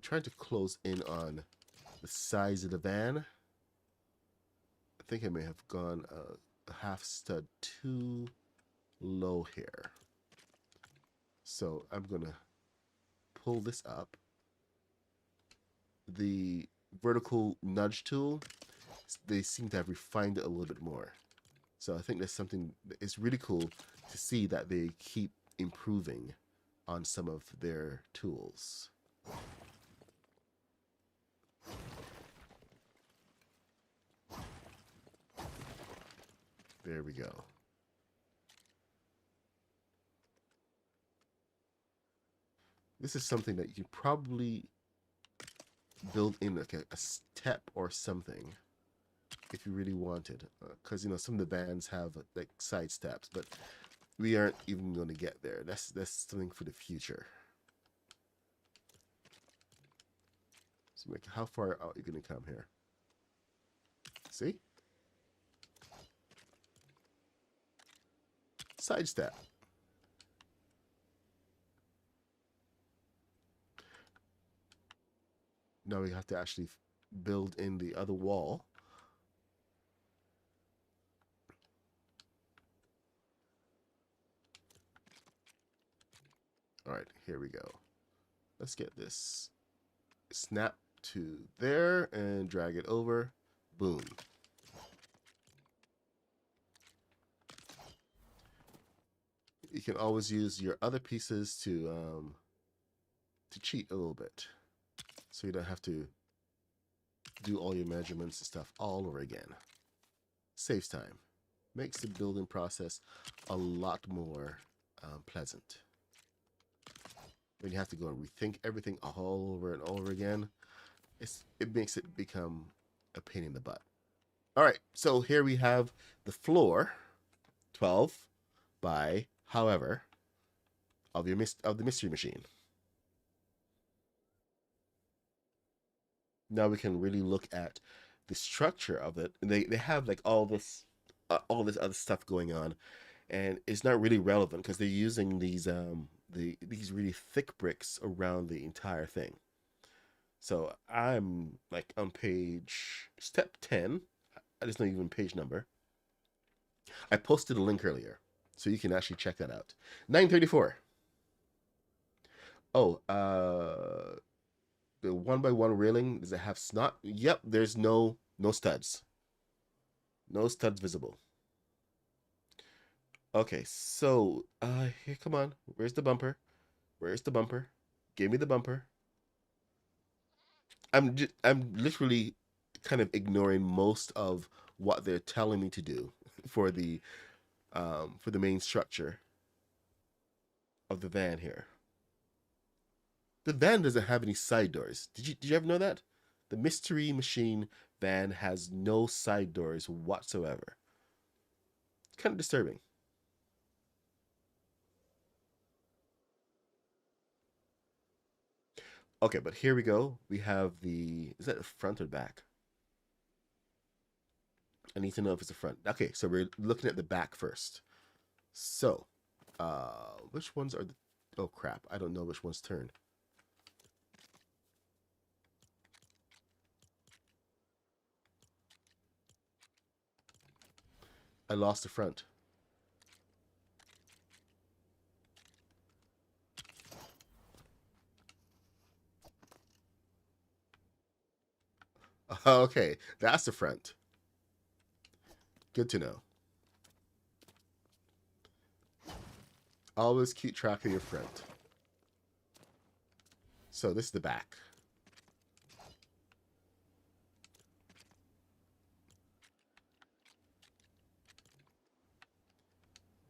Trying to close in on the size of the van. I think I may have gone a half stud too low here. So I'm gonna pull this up. The vertical nudge tool, they seem to have refined it a little bit more. So I think that's something. It's really cool to see that they keep improving on some of their tools. There we go. This is something that you could probably build in like a step or something if you really wanted, because some of the bands have like side steps, but we aren't even going to get there. That's something for the future. So like, how far out are you going to come here? See? Sidestep. Now we have to actually build in the other wall. All right, here we go. Let's get this snap to there and drag it over. Boom. You can always use your other pieces to cheat a little bit, so you don't have to do all your measurements and stuff all over again. Saves time, makes the building process a lot more pleasant. When you have to go and rethink everything all over and over again, it makes it become a pain in the butt. All right, so here we have the floor, 12 by however of the mystery machine. Now we can really look at the structure of it. And they have like all this other stuff going on, and it's not really relevant because they're using these really thick bricks around the entire thing. So I'm like on step 10. There's not even page number. I posted a link earlier, so you can actually check that out. 934. Oh, the 1x1 railing, does it have snot? Yep, there's no studs. No studs visible. Okay, so here, come on. Where's the bumper? Where's the bumper? Give me the bumper. I'm literally kind of ignoring most of what they're telling me to do for the main structure of the van here. The van doesn't have any side doors. Did you ever know that? The Mystery Machine van has no side doors whatsoever. It's kind of disturbing. Okay, but here we go. We have is that the front or back? I need to know if it's the front. Okay, so we're looking at the back first. So, which ones are oh crap, I don't know which one's turn. I lost the front. Okay, that's the front. Good to know. Always keep track of your front. So this is the back.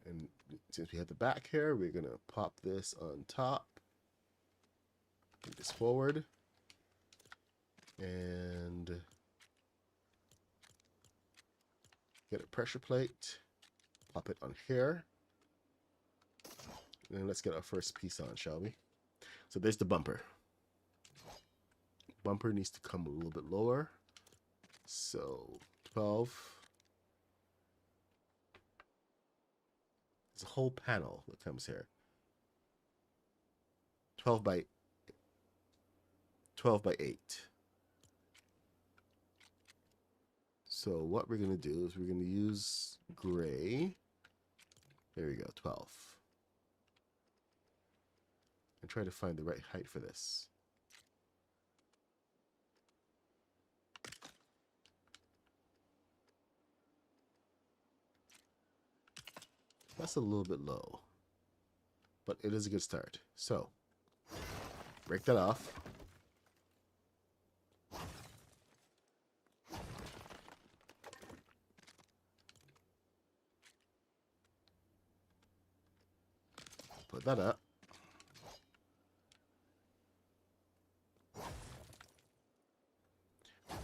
And since we have the back here, we're going to pop this on top. Move this forward. And get a pressure plate. Pop it on here. And let's get our first piece on, shall we? So there's the bumper. Bumper needs to come a little bit lower. So 12. It's a whole panel that comes here. 12 by 8. So what we're going to do is we're going to use gray. There we go, 12. And try to find the right height for this. That's a little bit low, but it is a good start. So, break that off. Put that up.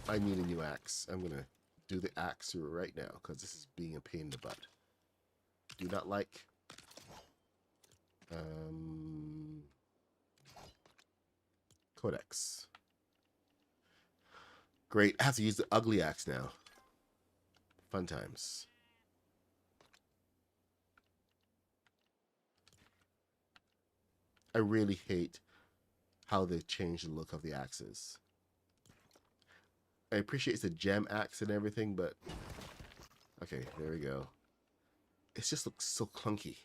I need a new axe. I'm going to do the axe right now because this is being a pain in the butt. Do not like Codex. Great. I have to use the ugly axe now. Fun times. I really hate how they've changed the look of the axes. I appreciate it's a gem axe and everything, but okay, there we go. It just looks so clunky.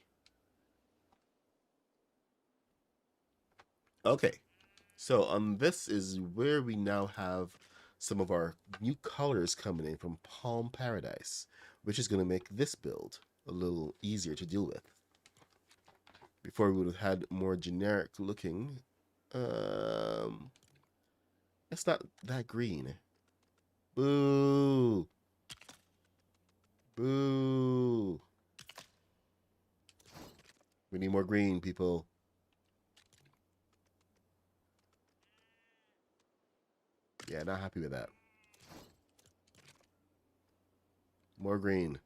Okay, so this is where we now have some of our new colors coming in from Palm Paradise, which is going to make this build a little easier to deal with. Before we would have had more generic looking. It's not that green. Boo! Boo! We need more green, people. Yeah, not happy with that. More green.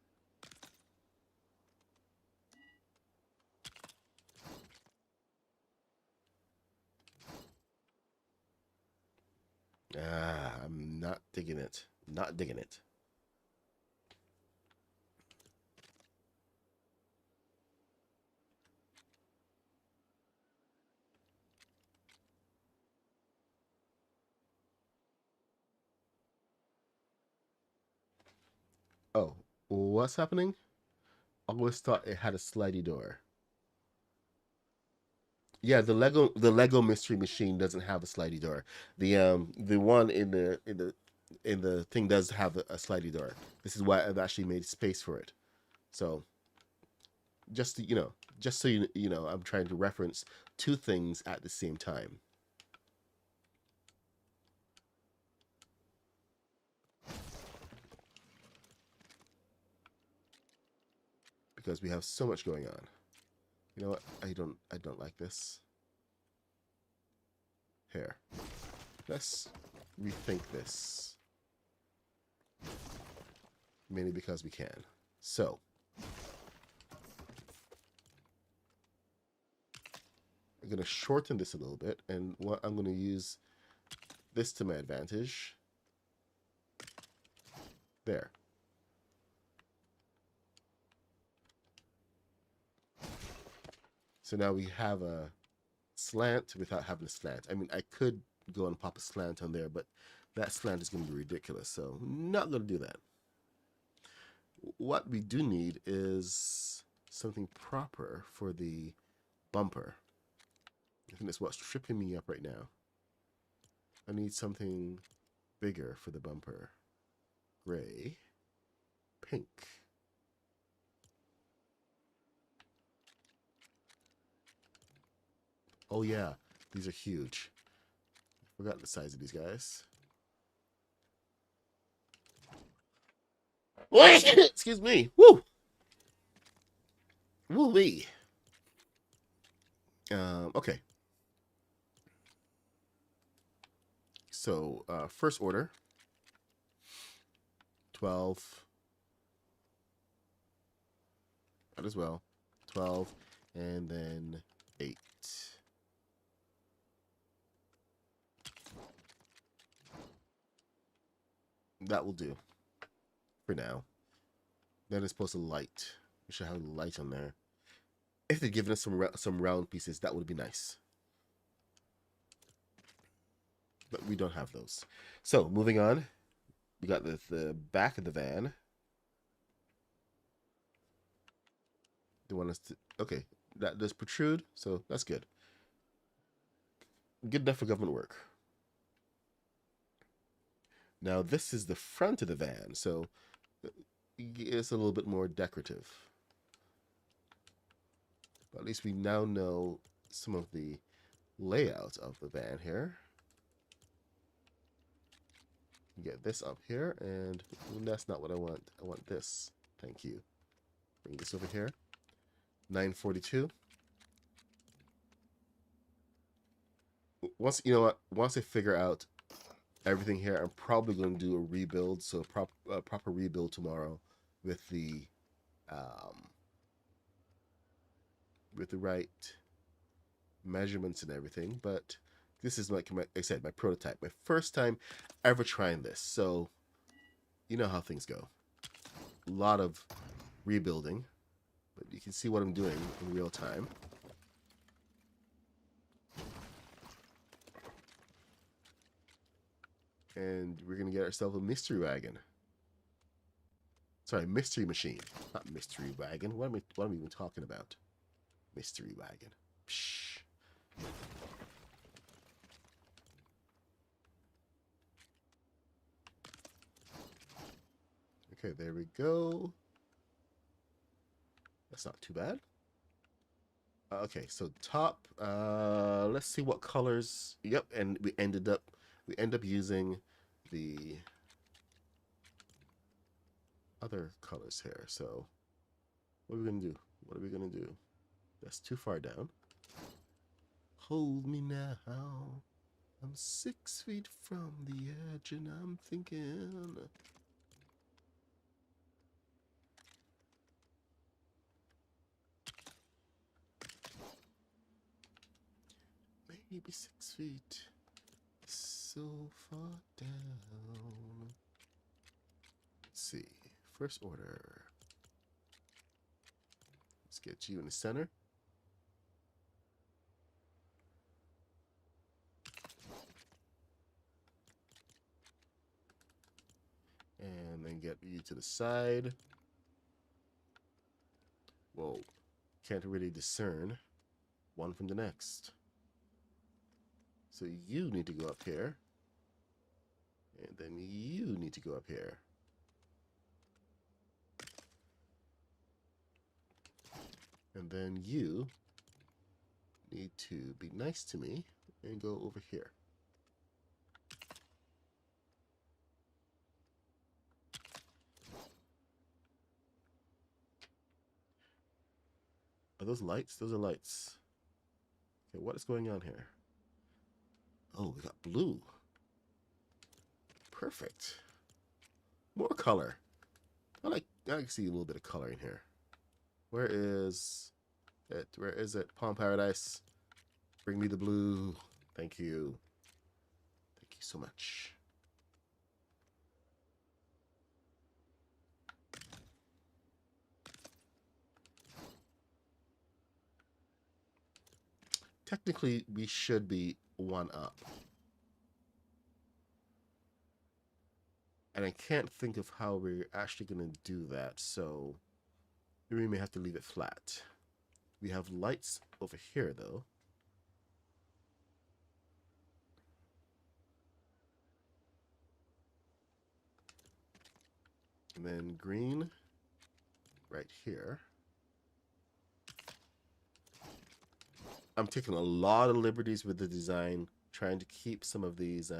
I'm not digging it. Not digging it. Oh, what's happening? Always thought it had a slidey door. Yeah, the Lego Mystery Machine doesn't have a slidey door. The one in the thing does have a slidey door. This is why I've actually made space for it. So just to, just so you know, I'm trying to reference two things at the same time because we have so much going on. You know what? I don't like this. Here. Let's rethink this. Mainly because we can. So I'm gonna shorten this a little bit, and what I'm gonna use this to my advantage. There. So now we have a slant without having a slant. I mean, I could go and pop a slant on there, but that slant is going to be ridiculous. So not going to do that. What we do need is something proper for the bumper. I think that's what's tripping me up right now. I need something bigger for the bumper. Gray. Pink. Oh yeah, these are huge. Forgot the size of these guys. Excuse me. Woo! Woo-wee. Okay. So, first order. 12. That as well. 12. And then 8. That will do. For now. Then it's supposed to light. We should have light on there. If they'd given us some round pieces, that would be nice. But we don't have those. So, moving on. We got the back of the van. They want us to... Okay, that does protrude, so that's good. Good enough for government work. Now, this is the front of the van, so it's a little bit more decorative. But at least we now know some of the layout of the van here. Get this up here, and that's not what I want. I want this. Thank you. Bring this over here. 942. Once, you know what? Once I figure out everything here, I'm probably going to do a rebuild. So a proper rebuild tomorrow with the right measurements and everything. But this is like I said, my prototype, my first time ever trying this. So you know how things go. a lot of rebuilding, but you can see what I'm doing in real time. And we're going to get ourselves a mystery wagon. Sorry, mystery machine. Not mystery wagon. What am I even talking about? Mystery wagon. Psh. Okay, there we go. That's not too bad. Okay, so top. Let's see what colors. Yep, and we end up using the other colors here. So what are we gonna do? What are we gonna do? That's too far down. Hold me now. I'm 6 feet from the edge, and I'm thinking. Maybe 6 feet. So far down. Let's see. First order. Let's get you in the center. And then get you to the side. Whoa. Can't really discern one from the next. So you need to go up here. And then you need to go up here. And then you need to be nice to me and go over here. Are those lights? Those are lights. Okay, what is going on here? Oh, we got blue. Perfect. More color. I can see a little bit of color in here. Where is it? Where is it? Palm Paradise. Bring me the blue. Thank you. Thank you so much. Technically, we should be one up. And I can't think of how we're actually going to do that, so we may have to leave it flat. We have lights over here, though. And then green right here. I'm taking a lot of liberties with the design, trying to keep some of these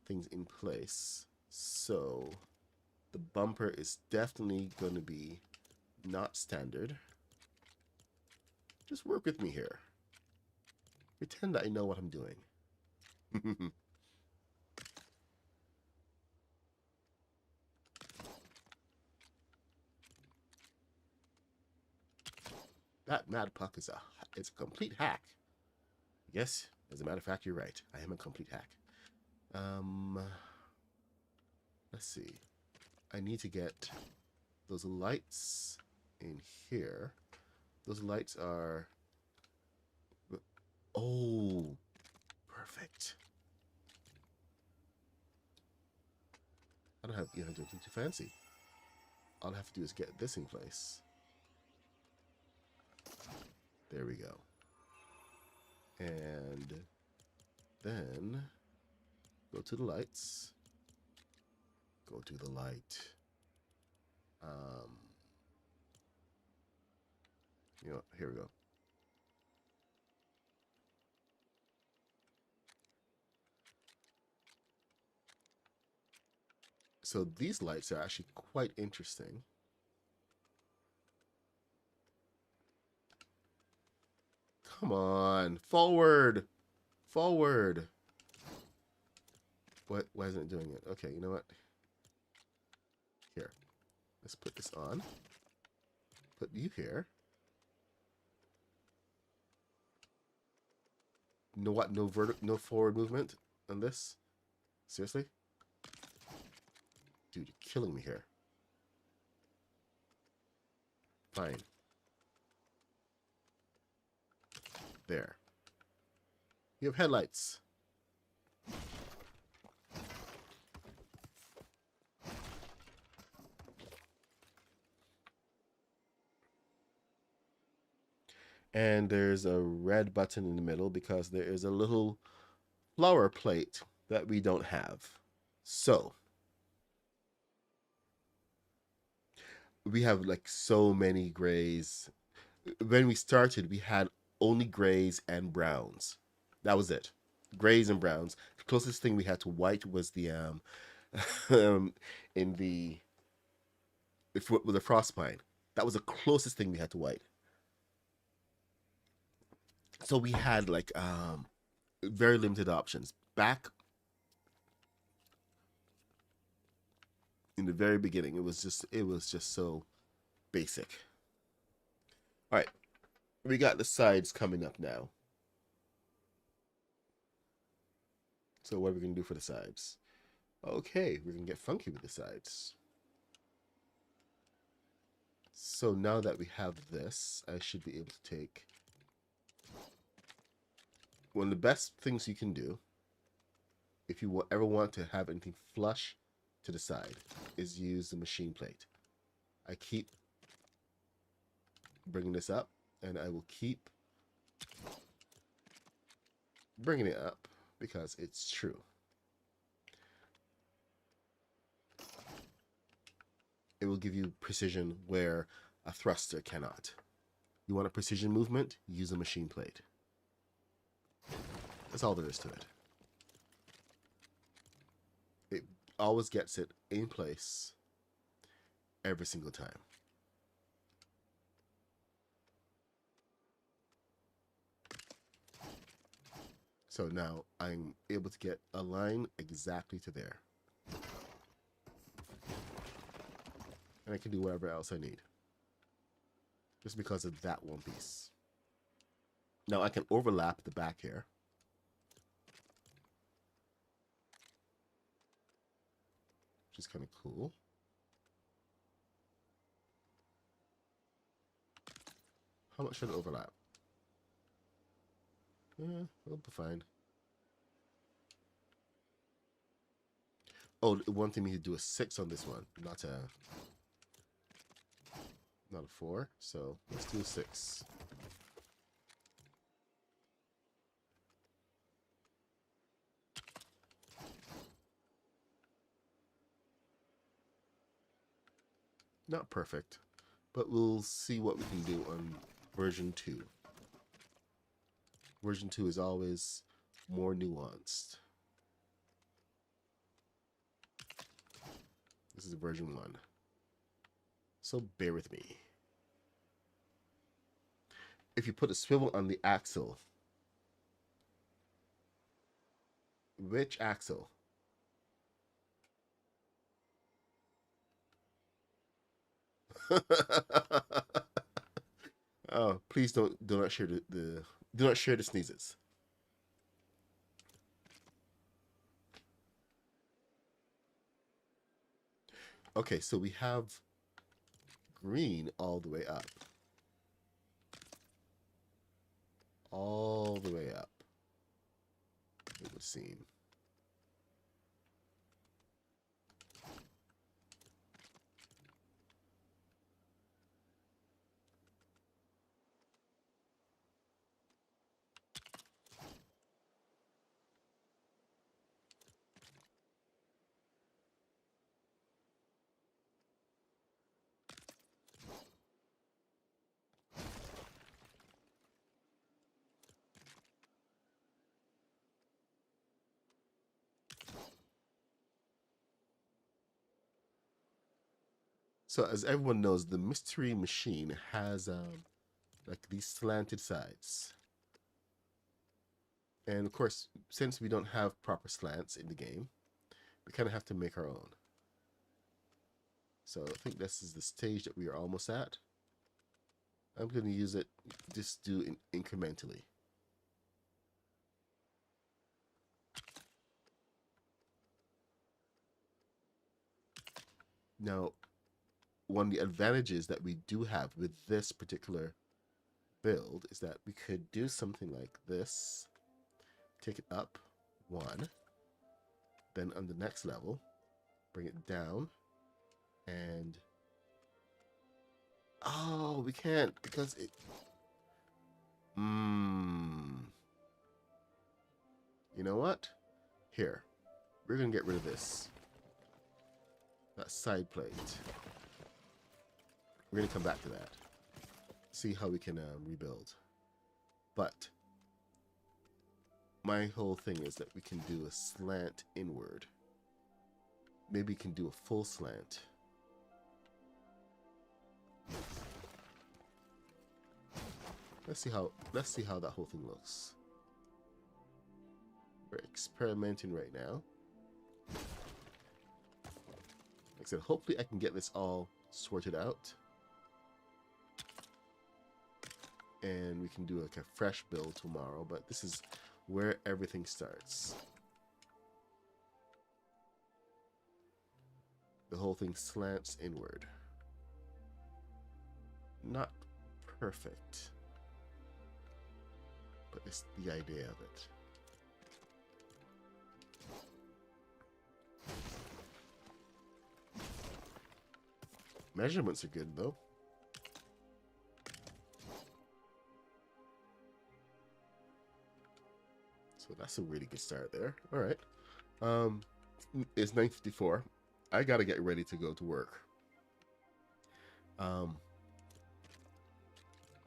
things in place. So the bumper is definitely going to be not standard. Just work with me here. Pretend that I know what I'm doing. That Mad Puck is a complete hack. Yes, as a matter of fact, you're right. I am a complete hack. Let's see. I need to get those lights in here. Those lights are... Oh, perfect. I don't have to do anything too fancy. All I have to do is get this in place. There we go. And then go to the lights. Go to the light. You know, here we go. So these lights are actually quite interesting. Come on, forward, forward. What? Why isn't it doing it? Okay, you know what? Here, let's put this on. Put you here. No what? No forward movement on this. Seriously, dude, you're killing me here. Fine. There. You have headlights. And there's a red button in the middle because there is a little flower plate that we don't have. So we have like so many grays. When we started, we had only grays and browns. That was it. Grays and browns. The closest thing we had to white was the in the with the frost pine. That was the closest thing we had to white. So we had like very limited options. Back in the very beginning, it was just so basic. All right, we got the sides coming up now. So what are we gonna do for the sides? Okay, we're gonna get funky with the sides. So now that we have this, I should be able to take one of the best things you can do if you ever want to have anything flush to the side is use the machine plate. I keep bringing this up, and I will keep bringing it up because it's true. It will give you precision where a thruster cannot. You want a precision movement? Use a machine plate. That's all there is to it. It always gets it in place every single time. So now I'm able to get a line exactly to there. And I can do whatever else I need. Just because of that one piece. Now I can overlap the back here. Which is kind of cool. How much should it overlap? Yeah, it'll be fine. Oh, it wanted me to do a 6 on this one, not a 4. So let's do a 6. Not perfect, but we'll see what we can do on version 2. Version 2 is always more nuanced. This is version 1. So bear with me. If you put a swivel on the axle, which axle? Oh, please do not share the do not share the sneezes. Okay, so we have green all the way up. All the way up, it would seem. So as everyone knows, the mystery machine has like these slanted sides. And of course, since we don't have proper slants in the game, we kind of have to make our own. So I think this is the stage that we are almost at. I'm going to use it, just do incrementally. Now, one of the advantages that we do have with this particular build is that we could do something like this. Take it up one, then on the next level, bring it down, and oh, we can't because it. You know what? Here, we're gonna get rid of this. That side plate. We're gonna come back to that. See how we can rebuild. But my whole thing is that we can do a slant inward. Maybe we can do a full slant. Let's see how that whole thing looks. We're experimenting right now. Like I said, hopefully I can get this all sorted out. And we can do like a fresh build tomorrow, but this is where everything starts. The whole thing slants inward. Not perfect, but it's the idea of it. Measurements are good though. So that's a really good start there. All right. It's 9:54. I gotta get ready to go to work. I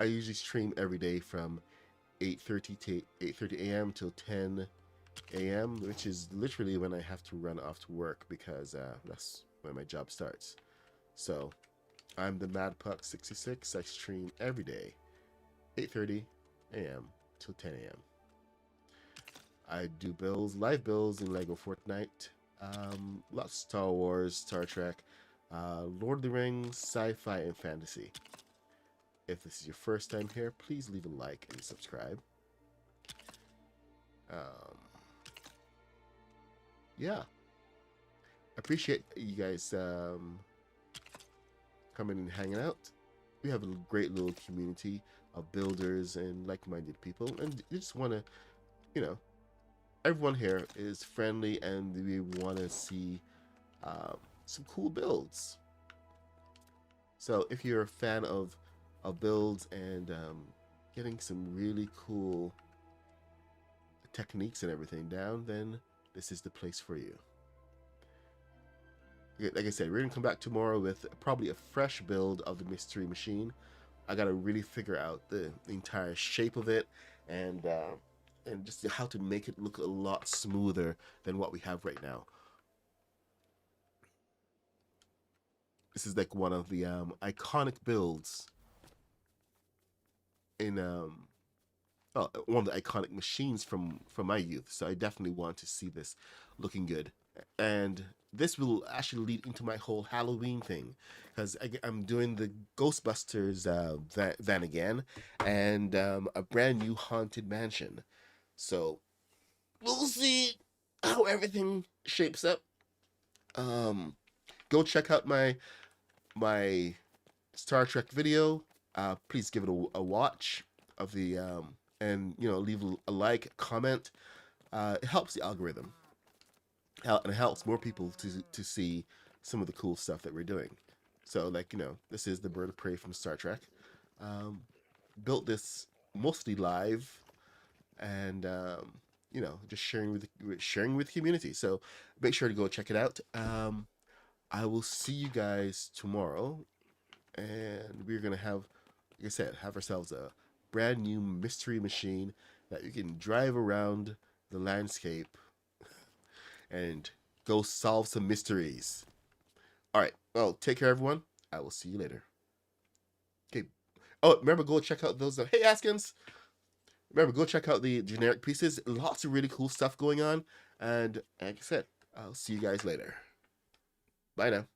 usually stream every day from 8:30 to 8:30 a.m. till 10 a.m., which is literally when I have to run off to work because that's when my job starts. So I'm the MadPuck66. I stream every day, 8:30 a.m. till 10 a.m. I do live builds in Lego Fortnite. Lots of Star Wars, Star Trek, Lord of the Rings, sci-fi, and fantasy. If this is your first time here, please leave a like and subscribe. Yeah, appreciate you guys coming and hanging out. We have a great little community of builders and like-minded people, and we just want to, you know, everyone here is friendly, and we want to see some cool builds. So if you're a fan of builds and getting some really cool techniques and everything down, then this is the place for you. Like I said, we're gonna come back tomorrow with probably a fresh build of the mystery machine. I gotta really figure out the entire shape of it and just how to make it look a lot smoother than what we have right now. This is like one of the iconic builds in one of the iconic machines from my youth. So I definitely want to see this looking good, and this will actually lead into my whole Halloween thing because I'm doing the Ghostbusters van again, and a brand new haunted mansion. So we'll see how everything shapes up. Go check out my Star Trek video. Please give it a watch of the and leave a like, comment. It helps the algorithm, and it helps more people to see some of the cool stuff that we're doing. So like this is the bird of prey from Star Trek. Built this mostly live, and just sharing with community. So make sure to go check it out. I will see you guys tomorrow, and we're gonna have, like I said, have ourselves a brand new mystery machine that you can drive around the landscape and go solve some mysteries. All right. Well, take care, everyone. I will see you later. Okay. Oh, remember, go check out those. Hey, Askins. Remember, go check out the generic pieces. Lots of really cool stuff going on. And like I said, I'll see you guys later. Bye now.